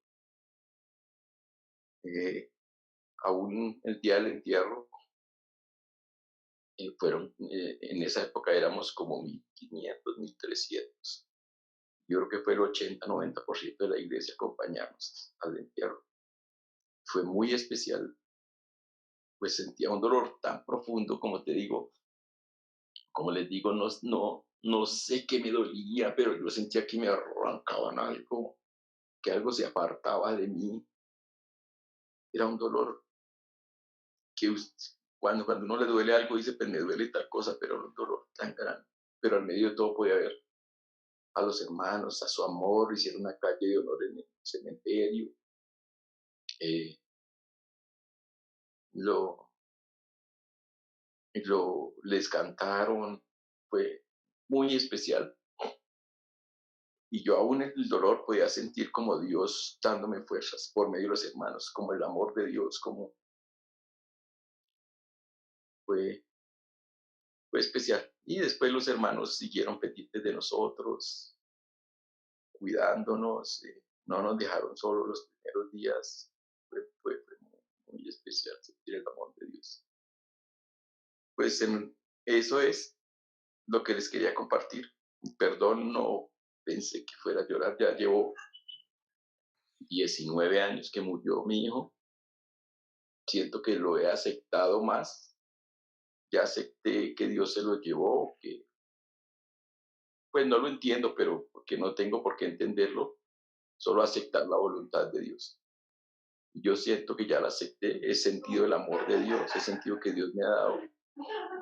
Aún el día del entierro, en esa época éramos como 1.500, 1.300. Yo creo que fue el 80-90% de la iglesia acompañarnos al entierro. Fue muy especial, pues sentía un dolor tan profundo, como te digo, como les digo, no sé qué me dolía, pero yo sentía que me arrancaban algo, que algo se apartaba de mí. Era un dolor que cuando uno le duele algo dice, pues me duele tal cosa, pero era un dolor tan grande. Pero al medio de todo podía ver a los hermanos, a su amor, hicieron una calle de honor en el cementerio. Eh, lo, les cantaron, fue muy especial. Y yo aún en el dolor podía sentir como Dios dándome fuerzas por medio de los hermanos, como el amor de Dios, como fue, fue especial. Y después los hermanos siguieron pendientes de nosotros, cuidándonos, no nos dejaron solos los primeros días. Fue muy, muy especial sentir el amor de Dios. Pues eso es lo que les quería compartir. Perdón, no pensé que fuera a llorar, ya llevo 19 años que murió mi hijo, siento que lo he aceptado más, ya acepté que Dios se lo llevó, que pues no lo entiendo, pero porque no tengo por qué entenderlo, solo aceptar la voluntad de Dios. Yo siento que ya la acepté, he sentido el amor de Dios, he sentido que Dios me ha dado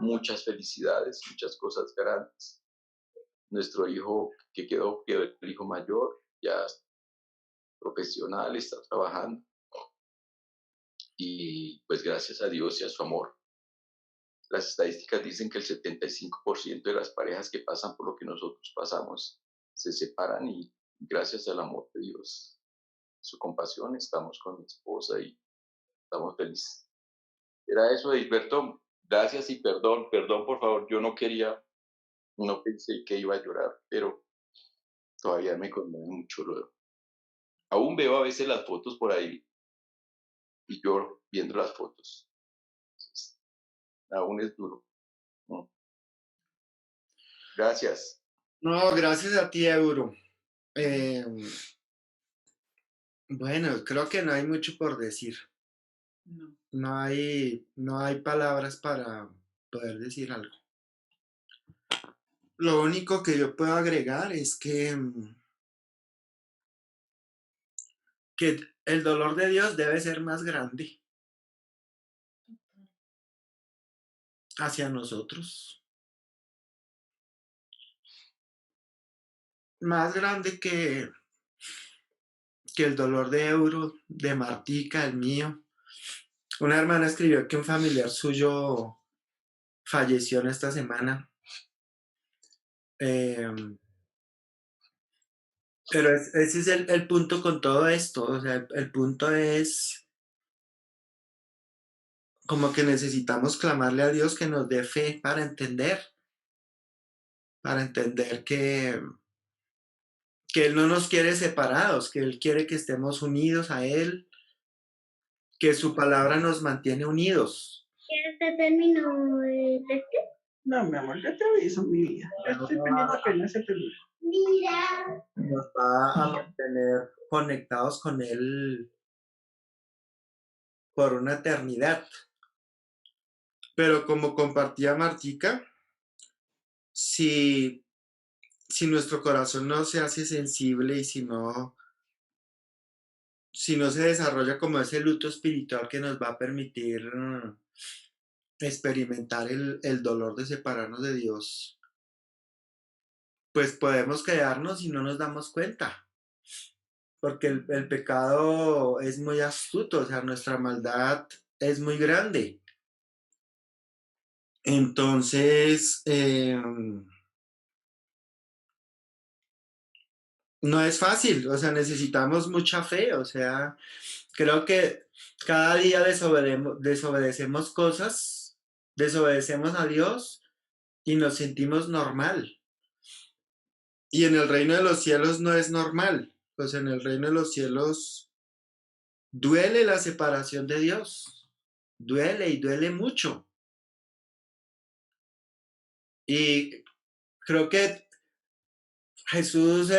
muchas felicidades, muchas cosas grandes. Nuestro hijo quedó el hijo mayor, ya es profesional, está trabajando y pues gracias a Dios y a su amor. Las estadísticas dicen que el 75% de las parejas que pasan por lo que nosotros pasamos se separan y gracias al amor de Dios, su compasión, estamos con mi esposa y estamos felices. Era eso, Edilberto. Gracias y perdón, por favor, yo no quería, no pensé que iba a llorar, pero todavía me conmueve mucho. Aún veo a veces las fotos por ahí y lloro viendo las fotos. Entonces, aún es duro, ¿no? Gracias. No, gracias a ti, Euro. Bueno, creo que no hay mucho por decir. No. No hay palabras para poder decir algo. Lo único que yo puedo agregar es que el dolor de Dios debe ser más grande hacia nosotros. Más grande que el dolor de Euro, de Martica, el mío. Una hermana escribió que un familiar suyo falleció en esta semana. Pero ese es el punto con todo esto. O sea, el punto es como que necesitamos clamarle a Dios que nos dé fe para entender que Él no nos quiere separados, que Él quiere que estemos unidos a Él, que su palabra nos mantiene unidos. ¿Ya se terminó el texto? No, mi amor, yo te aviso, mi vida. Yo estoy pendiente apenas se termina. Mira. Nos va a mantener conectados con Él por una eternidad. Pero como compartía Martica, si nuestro corazón no se hace sensible y si no se desarrolla como ese luto espiritual que nos va a permitir experimentar el dolor de separarnos de Dios, pues podemos quedarnos y no nos damos cuenta, porque el pecado es muy astuto, o sea, nuestra maldad es muy grande. Entonces, no es fácil, o sea, necesitamos mucha fe, o sea, creo que cada día desobedecemos cosas, desobedecemos a Dios y nos sentimos normal. Y en el reino de los cielos no es normal. Pues en el reino de los cielos duele la separación de Dios. Duele y duele mucho. Y creo que Jesús,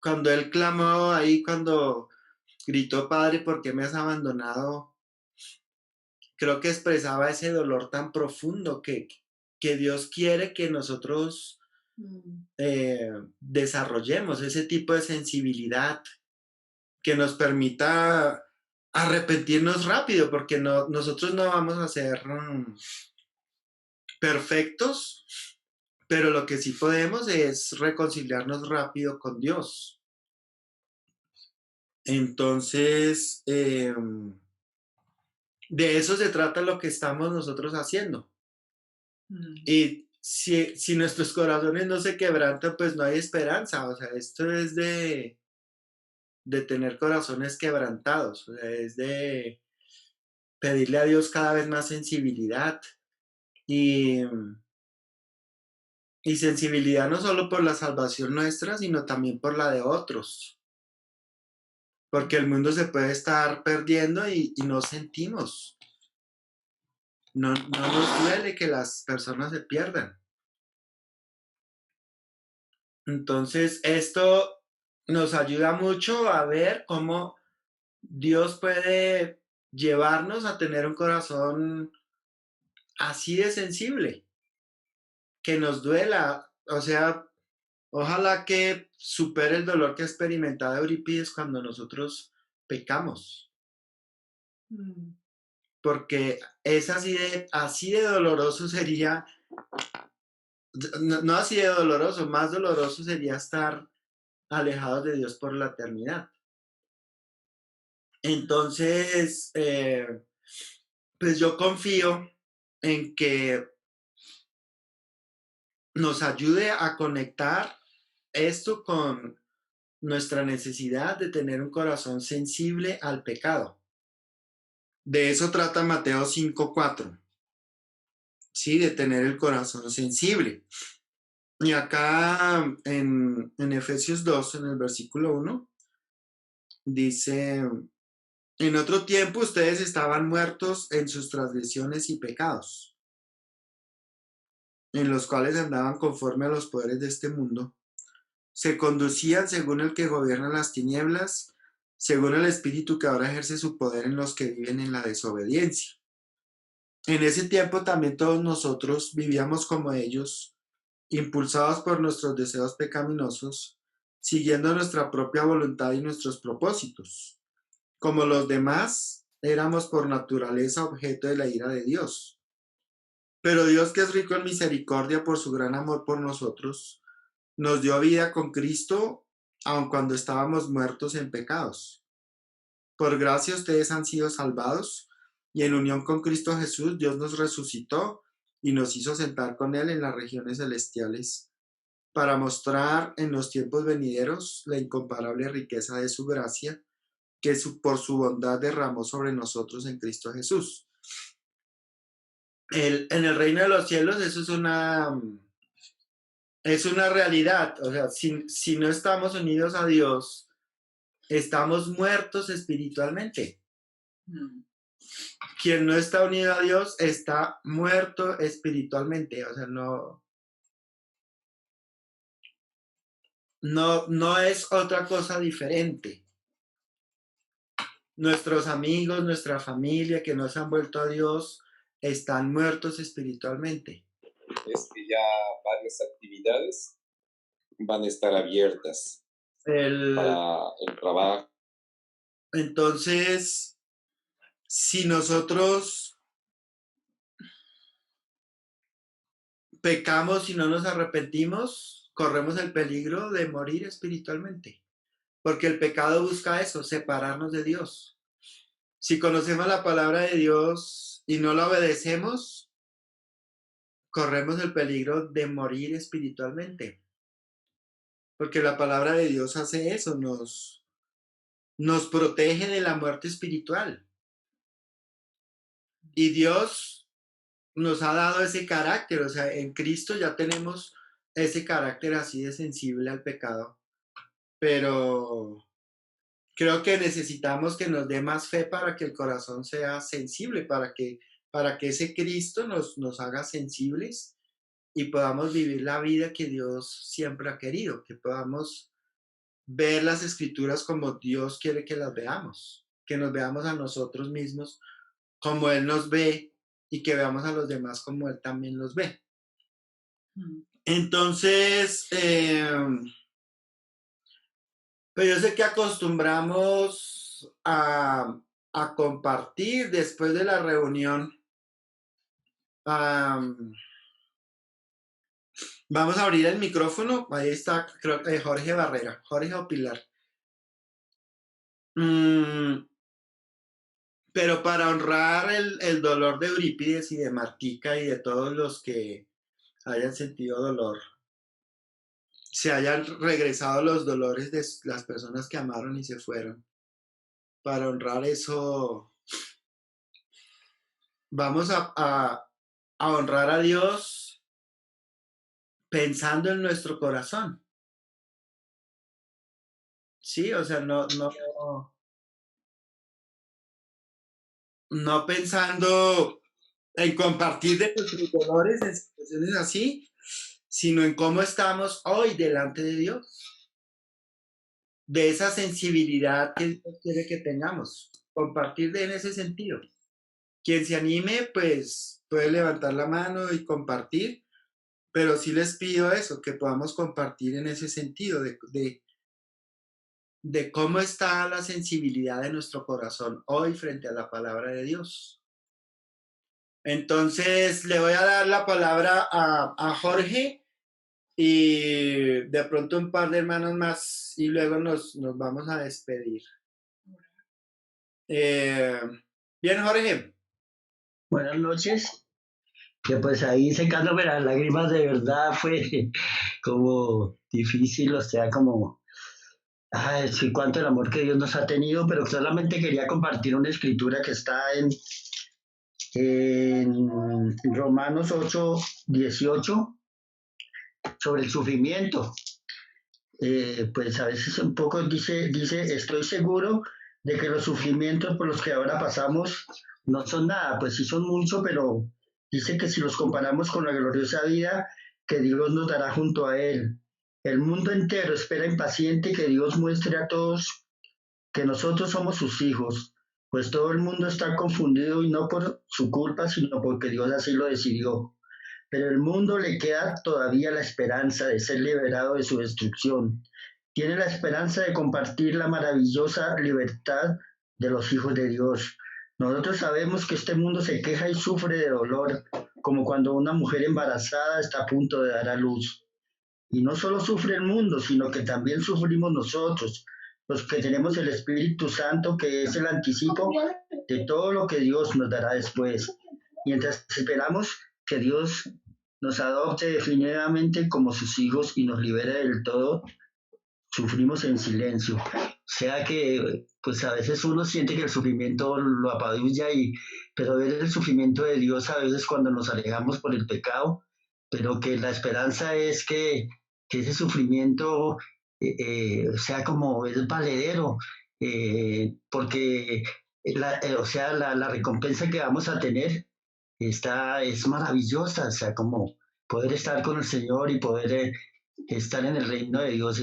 cuando él clamó ahí, cuando gritó, Padre, ¿por qué me has abandonado? Creo que expresaba ese dolor tan profundo que Dios quiere que nosotros desarrollemos, ese tipo de sensibilidad que nos permita arrepentirnos rápido, porque nosotros no vamos a ser perfectos, pero lo que sí podemos es reconciliarnos rápido con Dios. Entonces, de eso se trata lo que estamos nosotros haciendo. Y si nuestros corazones no se quebrantan, pues no hay esperanza. O sea, esto es de tener corazones quebrantados. O sea, es de pedirle a Dios cada vez más sensibilidad. Y sensibilidad no solo por la salvación nuestra, sino también por la de otros. Porque el mundo se puede estar perdiendo y no sentimos. No nos duele que las personas se pierdan. Entonces, esto nos ayuda mucho a ver cómo Dios puede llevarnos a tener un corazón así de sensible, que nos duela. O sea, ojalá que supere el dolor que ha experimentado Eurípides cuando nosotros pecamos. Porque es así de doloroso sería, no así de doloroso, más doloroso sería estar alejados de Dios por la eternidad. Entonces, pues yo confío en que nos ayude a conectar esto con nuestra necesidad de tener un corazón sensible al pecado. De eso trata Mateo 5:4, ¿sí? De tener el corazón sensible. Y acá en Efesios 2, en el versículo 1, dice, en otro tiempo ustedes estaban muertos en sus transgresiones y pecados, en los cuales andaban conforme a los poderes de este mundo. Se conducían según el que gobierna las tinieblas, según el espíritu que ahora ejerce su poder en los que viven en la desobediencia. En ese tiempo también todos nosotros vivíamos como ellos, impulsados por nuestros deseos pecaminosos, siguiendo nuestra propia voluntad y nuestros propósitos. Como los demás, éramos por naturaleza objeto de la ira de Dios. Pero Dios, que es rico en misericordia por su gran amor por nosotros, nos dio vida con Cristo, aun cuando estábamos muertos en pecados. Por gracia ustedes han sido salvados, y en unión con Cristo Jesús, Dios nos resucitó y nos hizo sentar con Él en las regiones celestiales, para mostrar en los tiempos venideros la incomparable riqueza de su gracia, que por su bondad derramó sobre nosotros en Cristo Jesús. En el reino de los cielos eso es una realidad. O sea, si no estamos unidos a Dios, estamos muertos espiritualmente. Quien no está unido a Dios está muerto espiritualmente. O sea, no es otra cosa diferente. Nuestros amigos, nuestra familia que no se han vuelto a Dios, están muertos espiritualmente. Es que ya varias actividades van a estar abiertas para el trabajo. Entonces, si nosotros pecamos y no nos arrepentimos, corremos el peligro de morir espiritualmente, porque el pecado busca eso, separarnos de Dios. Si conocemos la palabra de Dios y no la obedecemos, corremos el peligro de morir espiritualmente, porque la palabra de Dios hace eso, nos protege de la muerte espiritual. Y Dios nos ha dado ese carácter, o sea, en Cristo ya tenemos ese carácter así de sensible al pecado, pero creo que necesitamos que nos dé más fe para que el corazón sea sensible, para que ese Cristo nos haga sensibles y podamos vivir la vida que Dios siempre ha querido, que podamos ver las escrituras como Dios quiere que las veamos, que nos veamos a nosotros mismos como Él nos ve y que veamos a los demás como Él también los ve. Entonces, pues yo sé que acostumbramos a compartir después de la reunión. Vamos a abrir el micrófono. Ahí está, creo que Jorge Barrera. Jorge o Pilar. Pero para honrar el dolor de Eurípides y de Martica y de todos los que hayan sentido dolor, se hayan regresado los dolores de las personas que amaron y se fueron. Para honrar eso, vamos a honrar a Dios pensando en nuestro corazón. Sí, o sea, no pensando en compartir de nuestros dolores en situaciones así, sino en cómo estamos hoy delante de Dios, de esa sensibilidad que Dios quiere que tengamos, compartir en ese sentido. Quien se anime, pues puede levantar la mano y compartir, pero sí les pido eso, que podamos compartir en ese sentido de cómo está la sensibilidad de nuestro corazón hoy frente a la palabra de Dios. Entonces le voy a dar la palabra a Jorge y de pronto un par de hermanos más y luego nos vamos a despedir. Bien, Jorge. Buenas noches. Que pues ahí secándome las lágrimas de verdad fue como difícil, o sea, como sí, cuánto el amor que Dios nos ha tenido, pero solamente quería compartir una escritura que está en Romanos 8:18 sobre el sufrimiento. Pues a veces un poco dice, estoy seguro de que los sufrimientos por los que ahora pasamos no son nada, pues sí son mucho, pero dice que si los comparamos con la gloriosa vida que Dios nos dará junto a Él, el mundo entero espera impaciente que Dios muestre a todos que nosotros somos sus hijos, pues todo el mundo está confundido y no por su culpa, sino porque Dios así lo decidió. Pero el mundo le queda todavía la esperanza de ser liberado de su destrucción. Tiene la esperanza de compartir la maravillosa libertad de los hijos de Dios. Nosotros sabemos que este mundo se queja y sufre de dolor, como cuando una mujer embarazada está a punto de dar a luz. Y no solo sufre el mundo, sino que también sufrimos nosotros, los que tenemos el Espíritu Santo, que es el anticipo de todo lo que Dios nos dará después. Mientras esperamos que Dios nos adopte definitivamente como sus hijos y nos libere del todo, sufrimos en silencio. O sea que, pues a veces uno siente que el sufrimiento lo apabulla, pero ver el sufrimiento de Dios a veces cuando nos alejamos por el pecado, pero que la esperanza es que ese sufrimiento sea como es valedero, porque o sea, la recompensa que vamos a tener es maravillosa, o sea, como poder estar con el Señor y poder estar en el reino de Dios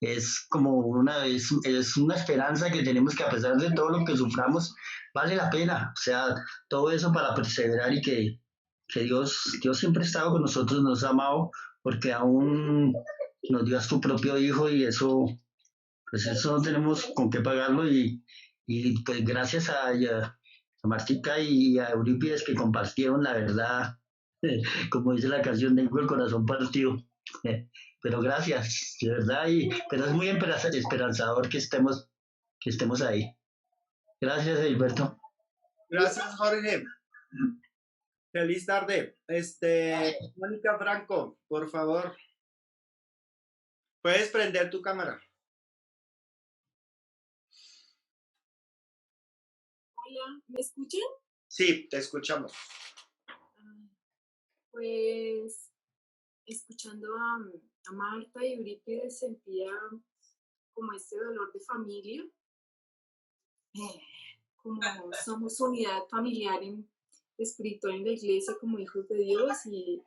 es como es una esperanza que tenemos que a pesar de todo lo que suframos, vale la pena, o sea, todo eso para perseverar y que Dios siempre ha estado con nosotros, nos ha amado, porque aún nos dio a su propio Hijo y eso, pues eso no tenemos con qué pagarlo y pues gracias a Martica y a Eurípides que compartieron la verdad, como dice la canción, tengo el corazón partido. Pero gracias, de verdad, pero es muy esperanzador que estemos ahí. Gracias, Gilberto. Gracias, Jorge. Feliz tarde. Mónica Franco, por favor. Puedes prender tu cámara. Hola, ¿me escuchan? Sí, te escuchamos. Pues escuchando a Marta y Eurípides sentía como este dolor de familia, como somos unidad familiar espiritual en la iglesia como hijos de Dios y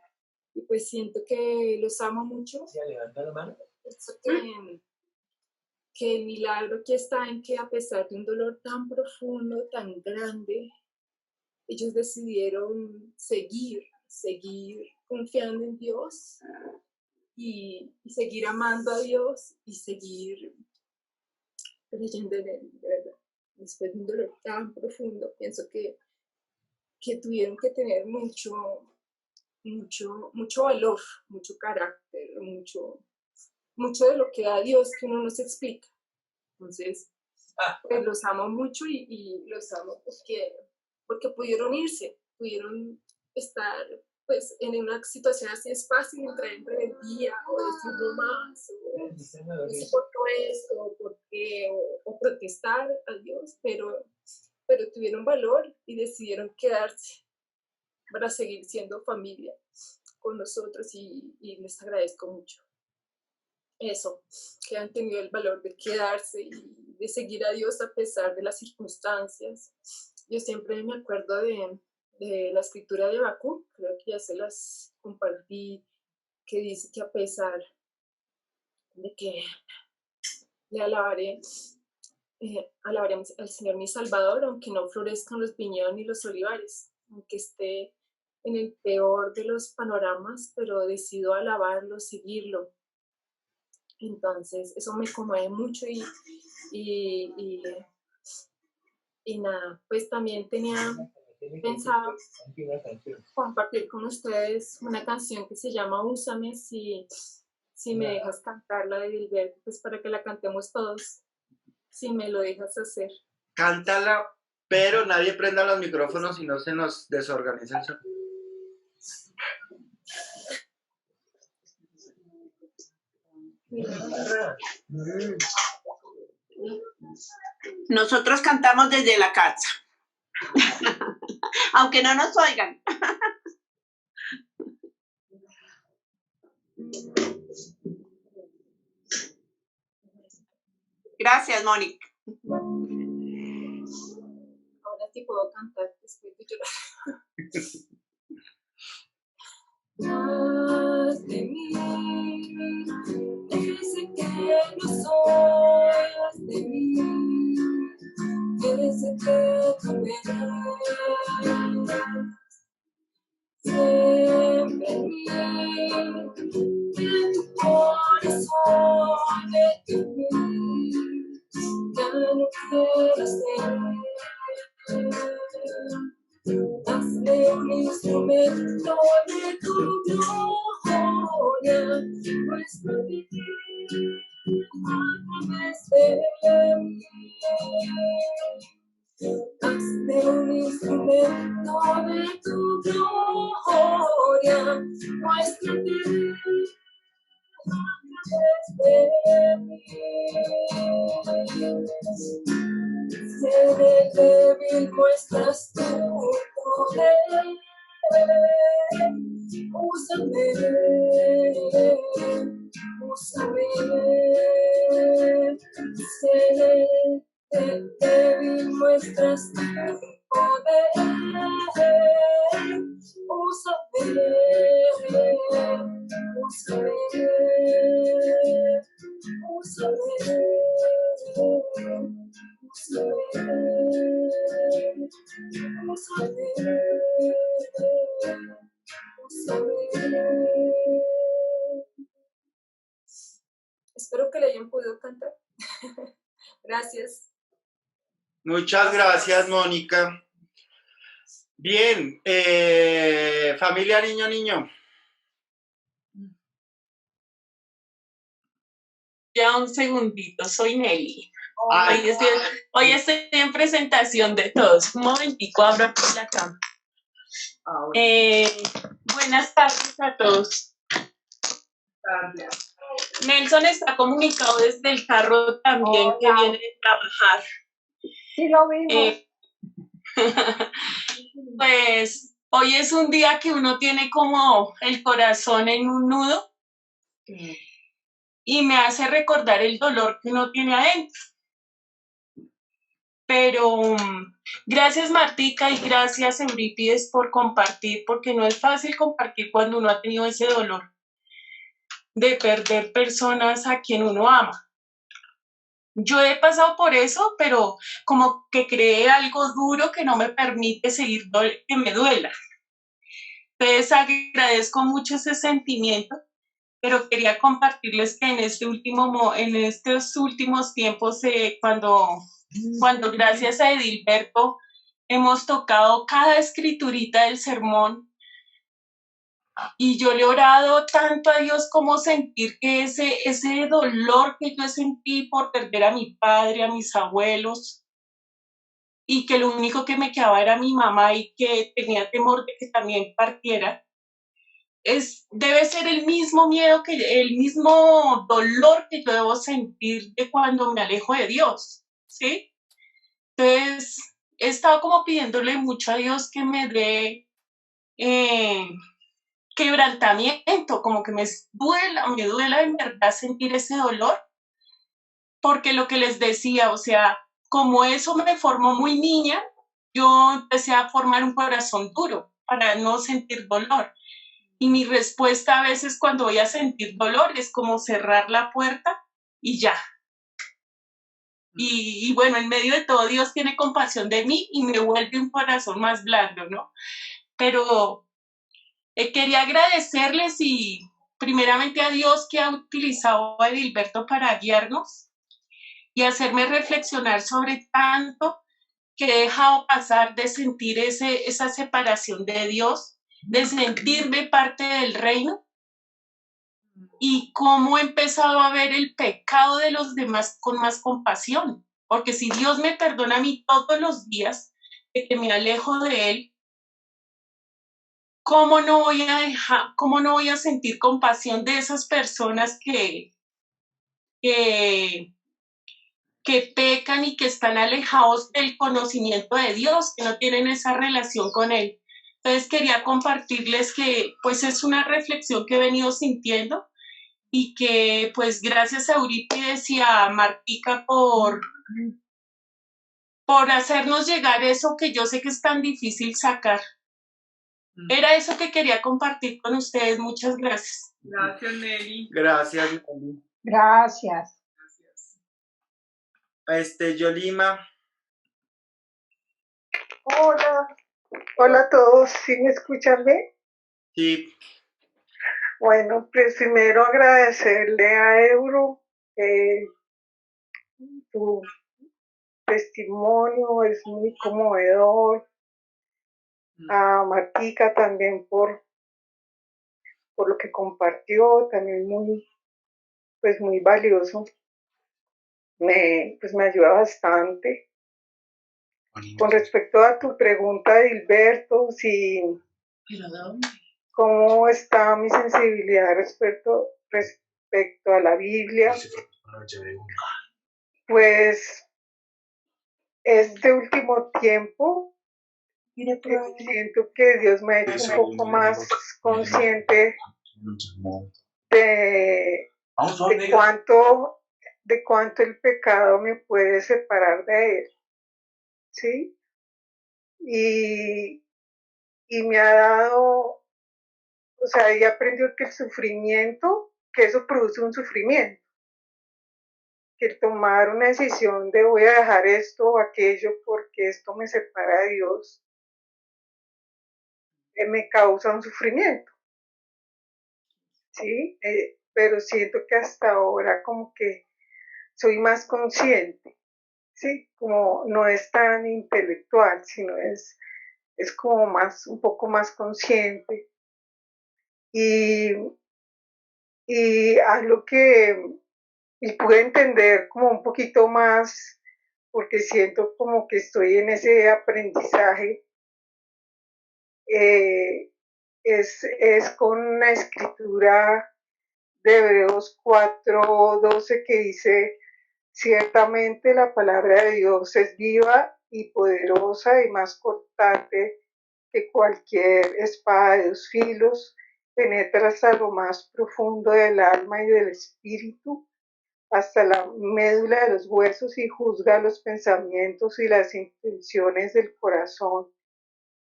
pues siento que los amo mucho. Levanta la mano. Pienso que el milagro aquí está en que a pesar de un dolor tan profundo, tan grande, ellos decidieron seguir confiando en Dios y seguir amando a Dios y seguir creyendo en Él, de verdad. Después de un dolor tan profundo, pienso que tuvieron que tener mucho valor, mucho carácter, mucho de lo que da Dios que uno no se explica. Entonces, pues los amo mucho y los amo porque pudieron irse, pudieron estar pues en una situación así. Es fácil entrar en rebeldía o decir no más, o decir por qué esto, o protestar a Dios, pero tuvieron valor y decidieron quedarse para seguir siendo familia con nosotros y les agradezco mucho eso, que han tenido el valor de quedarse y de seguir a Dios a pesar de las circunstancias. Yo siempre me acuerdo de la escritura de Habacuc, creo que ya se las compartí, que dice que a pesar de que le alabaré al Señor mi Salvador, aunque no florezcan los viñedos ni los olivares, aunque esté en el peor de los panoramas, pero decido alabarlo, seguirlo. Entonces, eso me conmueve mucho y nada, pues también tenía pensado compartir con ustedes una canción que se llama Úsame, si me dejas cantarla de Dilberto, pues para que la cantemos todos, si me lo dejas hacer. Cántala, pero nadie prenda los micrófonos y no se nos desorganiza el sonido. Nosotros cantamos desde la casa, aunque no nos oigan. Gracias, Mónica. Ahora sí puedo cantar después de llorar. Más de mí, desde que no soy, más de mí, desde que tú me das, siempre en mí, en tu corazón, en mí, ya no quiero ser. Hazme un instrumento de tu gloria, muestra mi a través de mí. Hazme un instrumento de tu gloria, muéstrate a través de mí. Seré débil, muestras tu poder. Úsame, úsame. Seré débil, muestras tu poder. Úsame, úsame, úsame. Espero que le hayan podido cantar. Gracias. Muchas gracias, Mónica. Bien, familia niño. Ya un segundito, soy Nelly. Ay. Hoy estoy en presentación de todos. Un momentico, abro aquí la cámara. Buenas tardes a todos. Nelson está comunicado desde el carro también, que viene de trabajar. Sí, lo vimos. Pues Hoy es un día que uno tiene como el corazón en un nudo y me hace recordar el dolor que uno tiene adentro. Pero gracias Martica y gracias Eurípides por compartir, porque no es fácil compartir cuando uno ha tenido ese dolor de perder personas a quien uno ama. Yo he pasado por eso, pero como que creé algo duro que no me permite seguir que me duela. Entonces agradezco mucho ese sentimiento, pero quería compartirles que en estos últimos tiempos, cuando gracias a Edilberto hemos tocado cada escriturita del sermón, y yo le he orado tanto a Dios como sentir que ese dolor que yo sentí por perder a mi padre, a mis abuelos, y que lo único que me quedaba era mi mamá y que tenía temor de que también partiera, debe ser el mismo miedo, el mismo dolor que yo debo sentir de cuando me alejo de Dios, ¿sí? Entonces, he estado como pidiéndole mucho a Dios que me dé quebrantamiento, como que me duela en verdad sentir ese dolor, porque lo que les decía, o sea, como eso me formó muy niña, yo empecé a formar un corazón duro para no sentir dolor. Y mi respuesta a veces cuando voy a sentir dolor es como cerrar la puerta y ya. Y bueno, en medio de todo Dios tiene compasión de mí y me vuelve un corazón más blando, ¿no? Pero quería agradecerles y primeramente a Dios que ha utilizado a Edilberto para guiarnos y hacerme reflexionar sobre tanto que he dejado pasar de sentir esa separación de Dios, de sentirme parte del reino y cómo he empezado a ver el pecado de los demás con más compasión. Porque si Dios me perdona a mí todos los días de que me alejo de Él, ¿cómo no voy a sentir compasión de esas personas que pecan y que están alejados del conocimiento de Dios, que no tienen esa relación con Él? Entonces quería compartirles que pues es una reflexión que he venido sintiendo y que pues gracias a Eurípides y a Martica por hacernos llegar eso que yo sé que es tan difícil sacar. Era eso que quería compartir con ustedes. Muchas gracias. Gracias, Nelly. Gracias, Nelly. Gracias. Yolima. Hola a todos, ¿sí me escuchan bien? Sí. Bueno, pues primero agradecerle a Euro su testimonio, es muy conmovedor. A Martica también por lo que compartió, también muy valioso. Me ayuda bastante. Con respecto a tu pregunta, Gilberto, ¿cómo está mi sensibilidad respecto a la Biblia? Pues este último tiempo siento que Dios me ha hecho un poco más consciente de cuánto el pecado me puede separar de Él, ¿sí? Y me ha dado, o sea, he aprendido que el sufrimiento, que eso produce un sufrimiento, que tomar una decisión de voy a dejar esto o aquello porque esto me separa de Dios, me causa un sufrimiento, ¿sí? Pero siento que hasta ahora como que soy más consciente, ¿sí? Como no es tan intelectual, sino es como un poco más consciente. Y algo que pude entender como un poquito más, porque siento como que estoy en ese aprendizaje, es con la escritura de Hebreos 4:12 que dice: ciertamente la palabra de Dios es viva y poderosa y más cortante que cualquier espada de 2 filos penetra hasta lo más profundo del alma y del espíritu, hasta la médula de los huesos y juzga los pensamientos y las intenciones del corazón.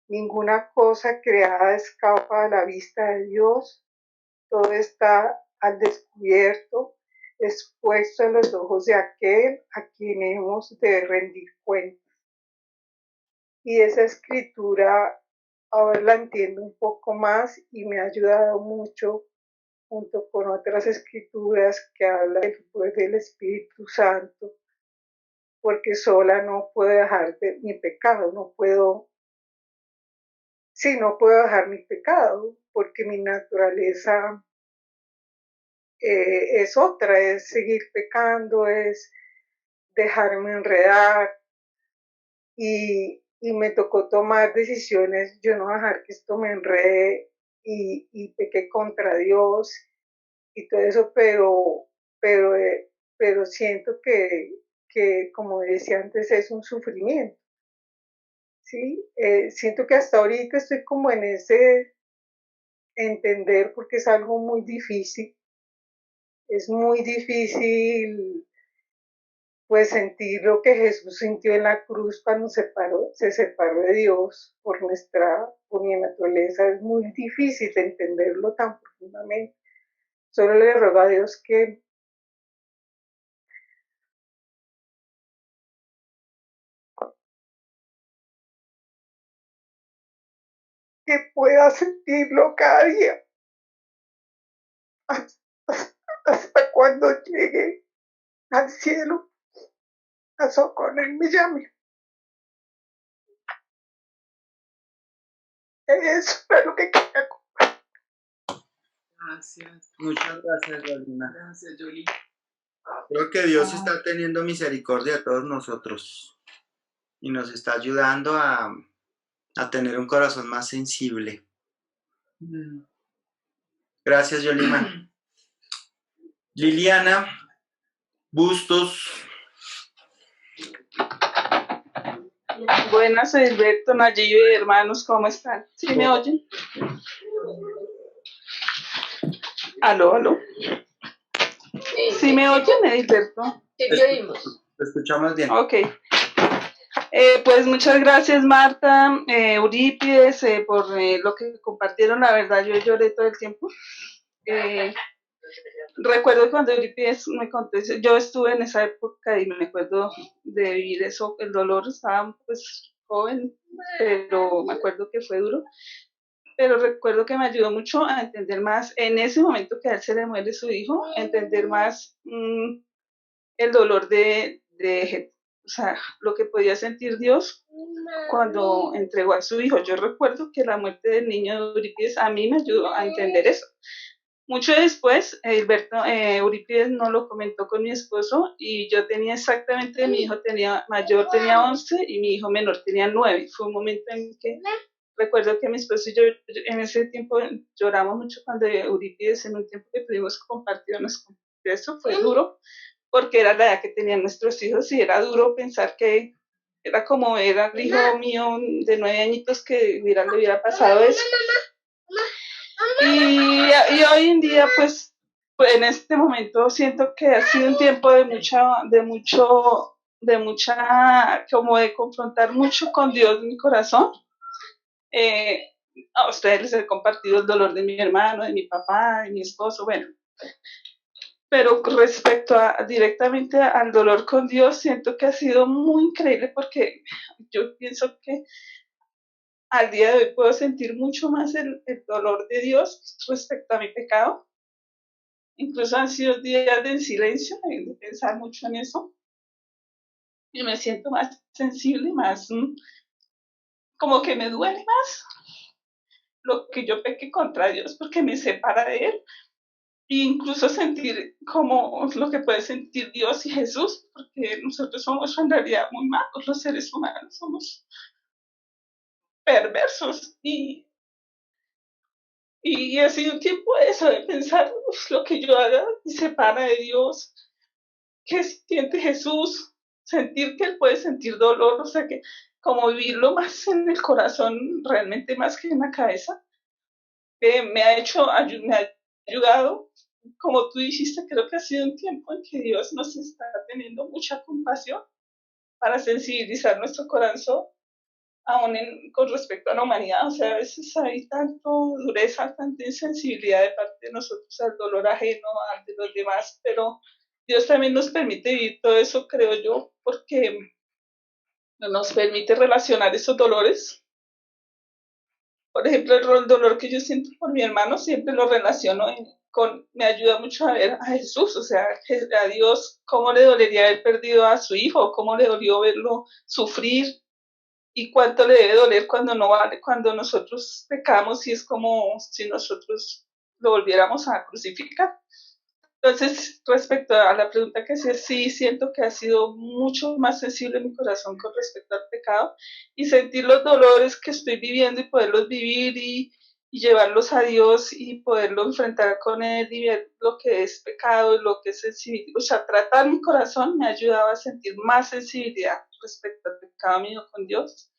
Ninguna cosa creada escapa a la vista de Dios, todo está al descubierto, expuesto a los ojos de aquel a quien hemos de rendir cuentas. Y esa escritura ahora la entiendo un poco más y me ha ayudado mucho junto con otras escrituras que hablan del poder del Espíritu Santo, porque sola no puedo dejar mi pecado, no puedo dejar mi pecado, porque mi naturaleza es otra, es seguir pecando, es dejarme enredar y me tocó tomar decisiones, yo no dejar que esto me enrede y pequé contra Dios y todo eso, pero siento que, como decía antes, es un sufrimiento, ¿sí? Siento que hasta ahorita estoy como en ese entender, porque es algo muy difícil, es muy difícil pues sentir lo que Jesús sintió en la cruz cuando se separó de Dios por mi naturaleza. Es muy difícil de entenderlo tan profundamente. Solo le ruego a Dios que pueda sentirlo cada día hasta cuando llegue al cielo, a socorrer me llame. Eso es lo que quería. Gracias. Muchas gracias, Yolina. Gracias, Yoli. Creo que Dios está teniendo misericordia de todos nosotros y nos está ayudando a tener un corazón más sensible. Gracias, Yolima. Liliana Bustos. Buenas, Edilberto, Nayibe, hermanos, ¿cómo están? ¿Sí me oyen? ¿Aló? ¿Sí me oyen, Edilberto? Sí, te oímos. Te escuchamos bien. Ok. Pues muchas gracias, Marta, Eurípides, por lo que compartieron. La verdad, yo lloré todo el tiempo. Recuerdo cuando Eurípides me contó, yo estuve en esa época y me acuerdo de vivir eso, el dolor, estaba pues joven, pero me acuerdo que fue duro. Pero recuerdo que me ayudó mucho a entender más, en ese momento que a él se le muere su hijo, entender más el dolor o sea, lo que podía sentir Dios cuando entregó a su hijo. Yo recuerdo que la muerte del niño de Eurípides a mí me ayudó a entender eso. Mucho después, Eurípides no lo comentó con mi esposo y yo tenía exactamente, mi hijo mayor tenía 11 y mi hijo menor tenía 9. Fue un momento en que recuerdo que mi esposo y yo en ese tiempo lloramos mucho cuando Eurípides, en un tiempo que tuvimos compartido, nos contó eso. Fue duro porque era la edad que tenían nuestros hijos y era duro pensar que era como era el hijo mío de 9 añitos que le hubiera pasado eso. Y hoy en día, pues en este momento siento que ha sido un tiempo de como de confrontar mucho con Dios en mi corazón. A ustedes les he compartido el dolor de mi hermano, de mi papá, de mi esposo, bueno. Pero respecto directamente al dolor con Dios, siento que ha sido muy increíble porque yo pienso que al día de hoy puedo sentir mucho más el dolor de Dios respecto a mi pecado. Incluso han sido días de silencio, de pensar mucho en eso. Y me siento más sensible, más como que me duele más lo que yo pequé contra Dios porque me separa de Él. E incluso sentir como lo que puede sentir Dios y Jesús, porque nosotros somos en realidad muy malos, los seres humanos somos perversos y ha sido un tiempo eso de pensar lo que yo haga y separa de Dios, qué siente Jesús, sentir que Él puede sentir dolor, o sea que como vivirlo más en el corazón, realmente más que en la cabeza. Me ha ayudado, como tú dijiste, creo que ha sido un tiempo en que Dios nos está teniendo mucha compasión para sensibilizar nuestro corazón, aún con respecto a la humanidad. O sea, a veces hay tanto dureza, tanta insensibilidad de parte de nosotros al dolor ajeno, al de los demás, pero Dios también nos permite vivir todo eso, creo yo, porque nos permite relacionar esos dolores. Por ejemplo, el dolor que yo siento por mi hermano siempre lo relaciono me ayuda mucho a ver a Jesús, o sea, a Dios, cómo le dolería haber perdido a su hijo, cómo le dolió verlo sufrir y cuánto le debe doler cuando cuando nosotros pecamos y es como si nosotros lo volviéramos a crucificar. Entonces, respecto a la pregunta que hacía, sí siento que ha sido mucho más sensible mi corazón con respecto al pecado y sentir los dolores que estoy viviendo y poderlos vivir y llevarlos a Dios y poderlo enfrentar con Él y ver lo que es pecado y lo que es sensibilidad. O sea, tratar mi corazón me ha ayudado a sentir más sensibilidad respecto al pecado mío con Dios.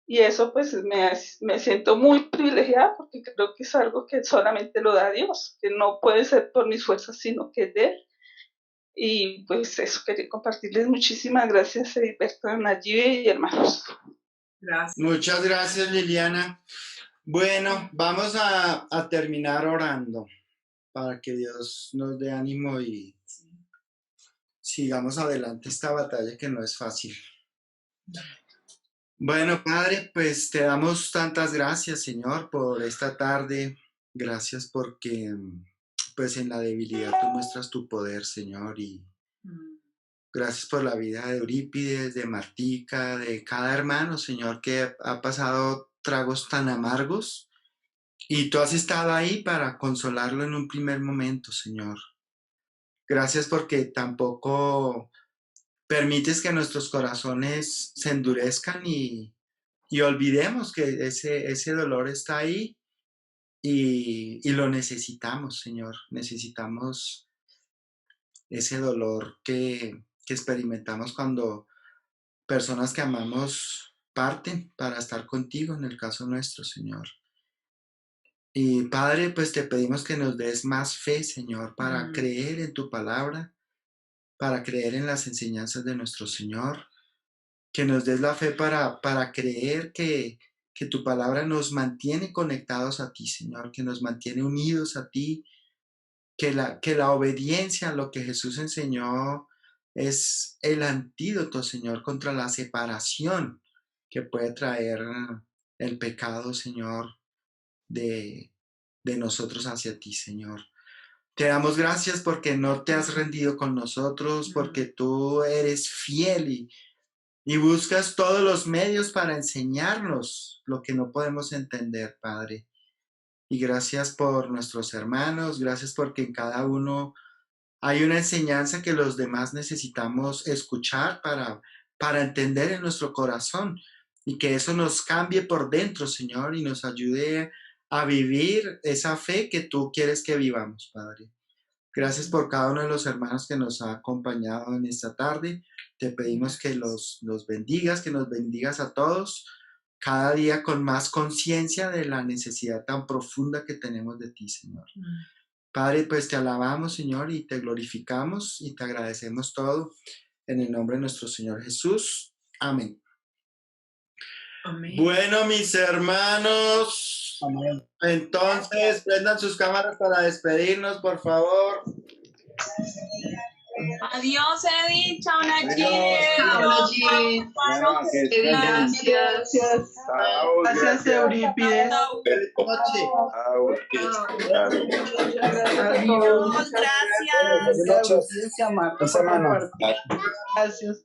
Y eso pues me siento muy privilegiada porque creo que es algo que solamente lo da Dios, que no puede ser por mis fuerzas, sino que es de Él. Y pues eso quería compartirles. Muchísimas gracias, Heriberto, Nayibe y hermanos. Gracias. Muchas gracias, Liliana. Bueno, vamos a terminar orando para que Dios nos dé ánimo y sigamos adelante esta batalla que no es fácil. Bueno, Padre, pues te damos tantas gracias, Señor, por esta tarde. Gracias porque, pues en la debilidad tú muestras tu poder, Señor, y gracias por la vida de Eurípides, de Martica, de cada hermano, Señor, que ha pasado tragos tan amargos y tú has estado ahí para consolarlo en un primer momento, Señor. Gracias porque tampoco permites que nuestros corazones se endurezcan y olvidemos que ese dolor está ahí y lo necesitamos, Señor. Necesitamos ese dolor que experimentamos cuando personas que amamos parten para estar contigo, en el caso nuestro, Señor. Y Padre, pues te pedimos que nos des más fe, Señor, para creer en tu palabra, para creer en las enseñanzas de nuestro Señor, que nos des la fe para creer que tu palabra nos mantiene conectados a ti, Señor, que nos mantiene unidos a ti, que la obediencia a lo que Jesús enseñó es el antídoto, Señor, contra la separación que puede traer el pecado, Señor, de nosotros hacia ti, Señor. Te damos gracias porque no te has rendido con nosotros, porque tú eres fiel y buscas todos los medios para enseñarnos lo que no podemos entender, Padre. Y gracias por nuestros hermanos, gracias porque en cada uno hay una enseñanza que los demás necesitamos escuchar para entender en nuestro corazón y que eso nos cambie por dentro, Señor, y nos ayude a vivir esa fe que tú quieres que vivamos, Padre. Gracias por cada uno de los hermanos que nos ha acompañado en esta tarde. Te pedimos que los bendigas, que nos bendigas a todos, cada día con más conciencia de la necesidad tan profunda que tenemos de ti, Señor. Padre, pues te alabamos, Señor, y te glorificamos y te agradecemos todo en el nombre de nuestro Señor Jesús. Amén. Amén. Bueno, mis hermanos, amén. Entonces prendan sus cámaras para despedirnos, por favor. Adiós, Edith. Chao, Nayibe. Gracias. Gracias, Eurípides. Feliz noche. Adiós. Gracias. Gracias.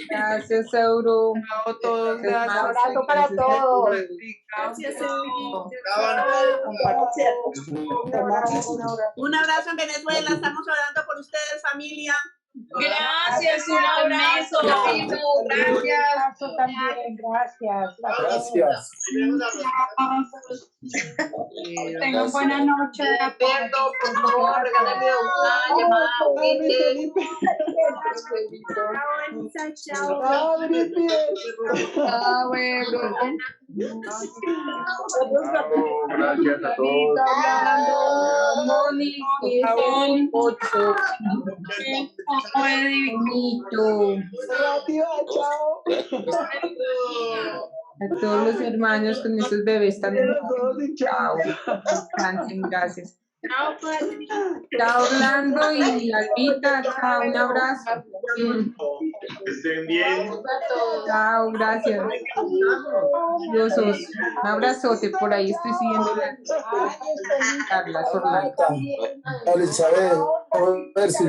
Gracias, Euro. Todos, Un abrazo para todos. Gracias, Un abrazo. Un abrazo en Venezuela. Estamos orando por ustedes, familia. Gracias, un abrazo. Gracias. También, gracias. Gracias. Tengan buena noche. Alberto, por favor, regálame una llamada urgente. Chao, gracias a todos. Moni, que es el 8. Fue bonito. Chao. A todos los hermanos con esos bebés también. Chao. Descansen, gracias. Chao, Padre. Chao, Orlando y Albita. Chao, un abrazo. Que estén bien. Chao, gracias. Diosos. Un abrazote. Por ahí estoy siguiendo la Carla Orlando. Hola, Isabel. Merci.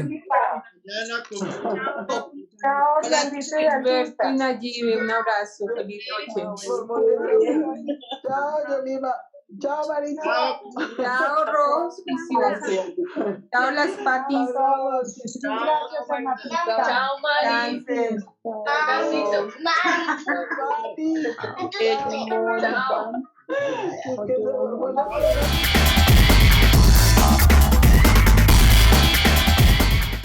Chao, Alberto y Nayibe, un abrazo. Feliz noche. Chao, Yolima. Chao, Marita. Chao, Ros. Chao, las patis. Gracias a Martita. Chao, Mari. Chao. Chao.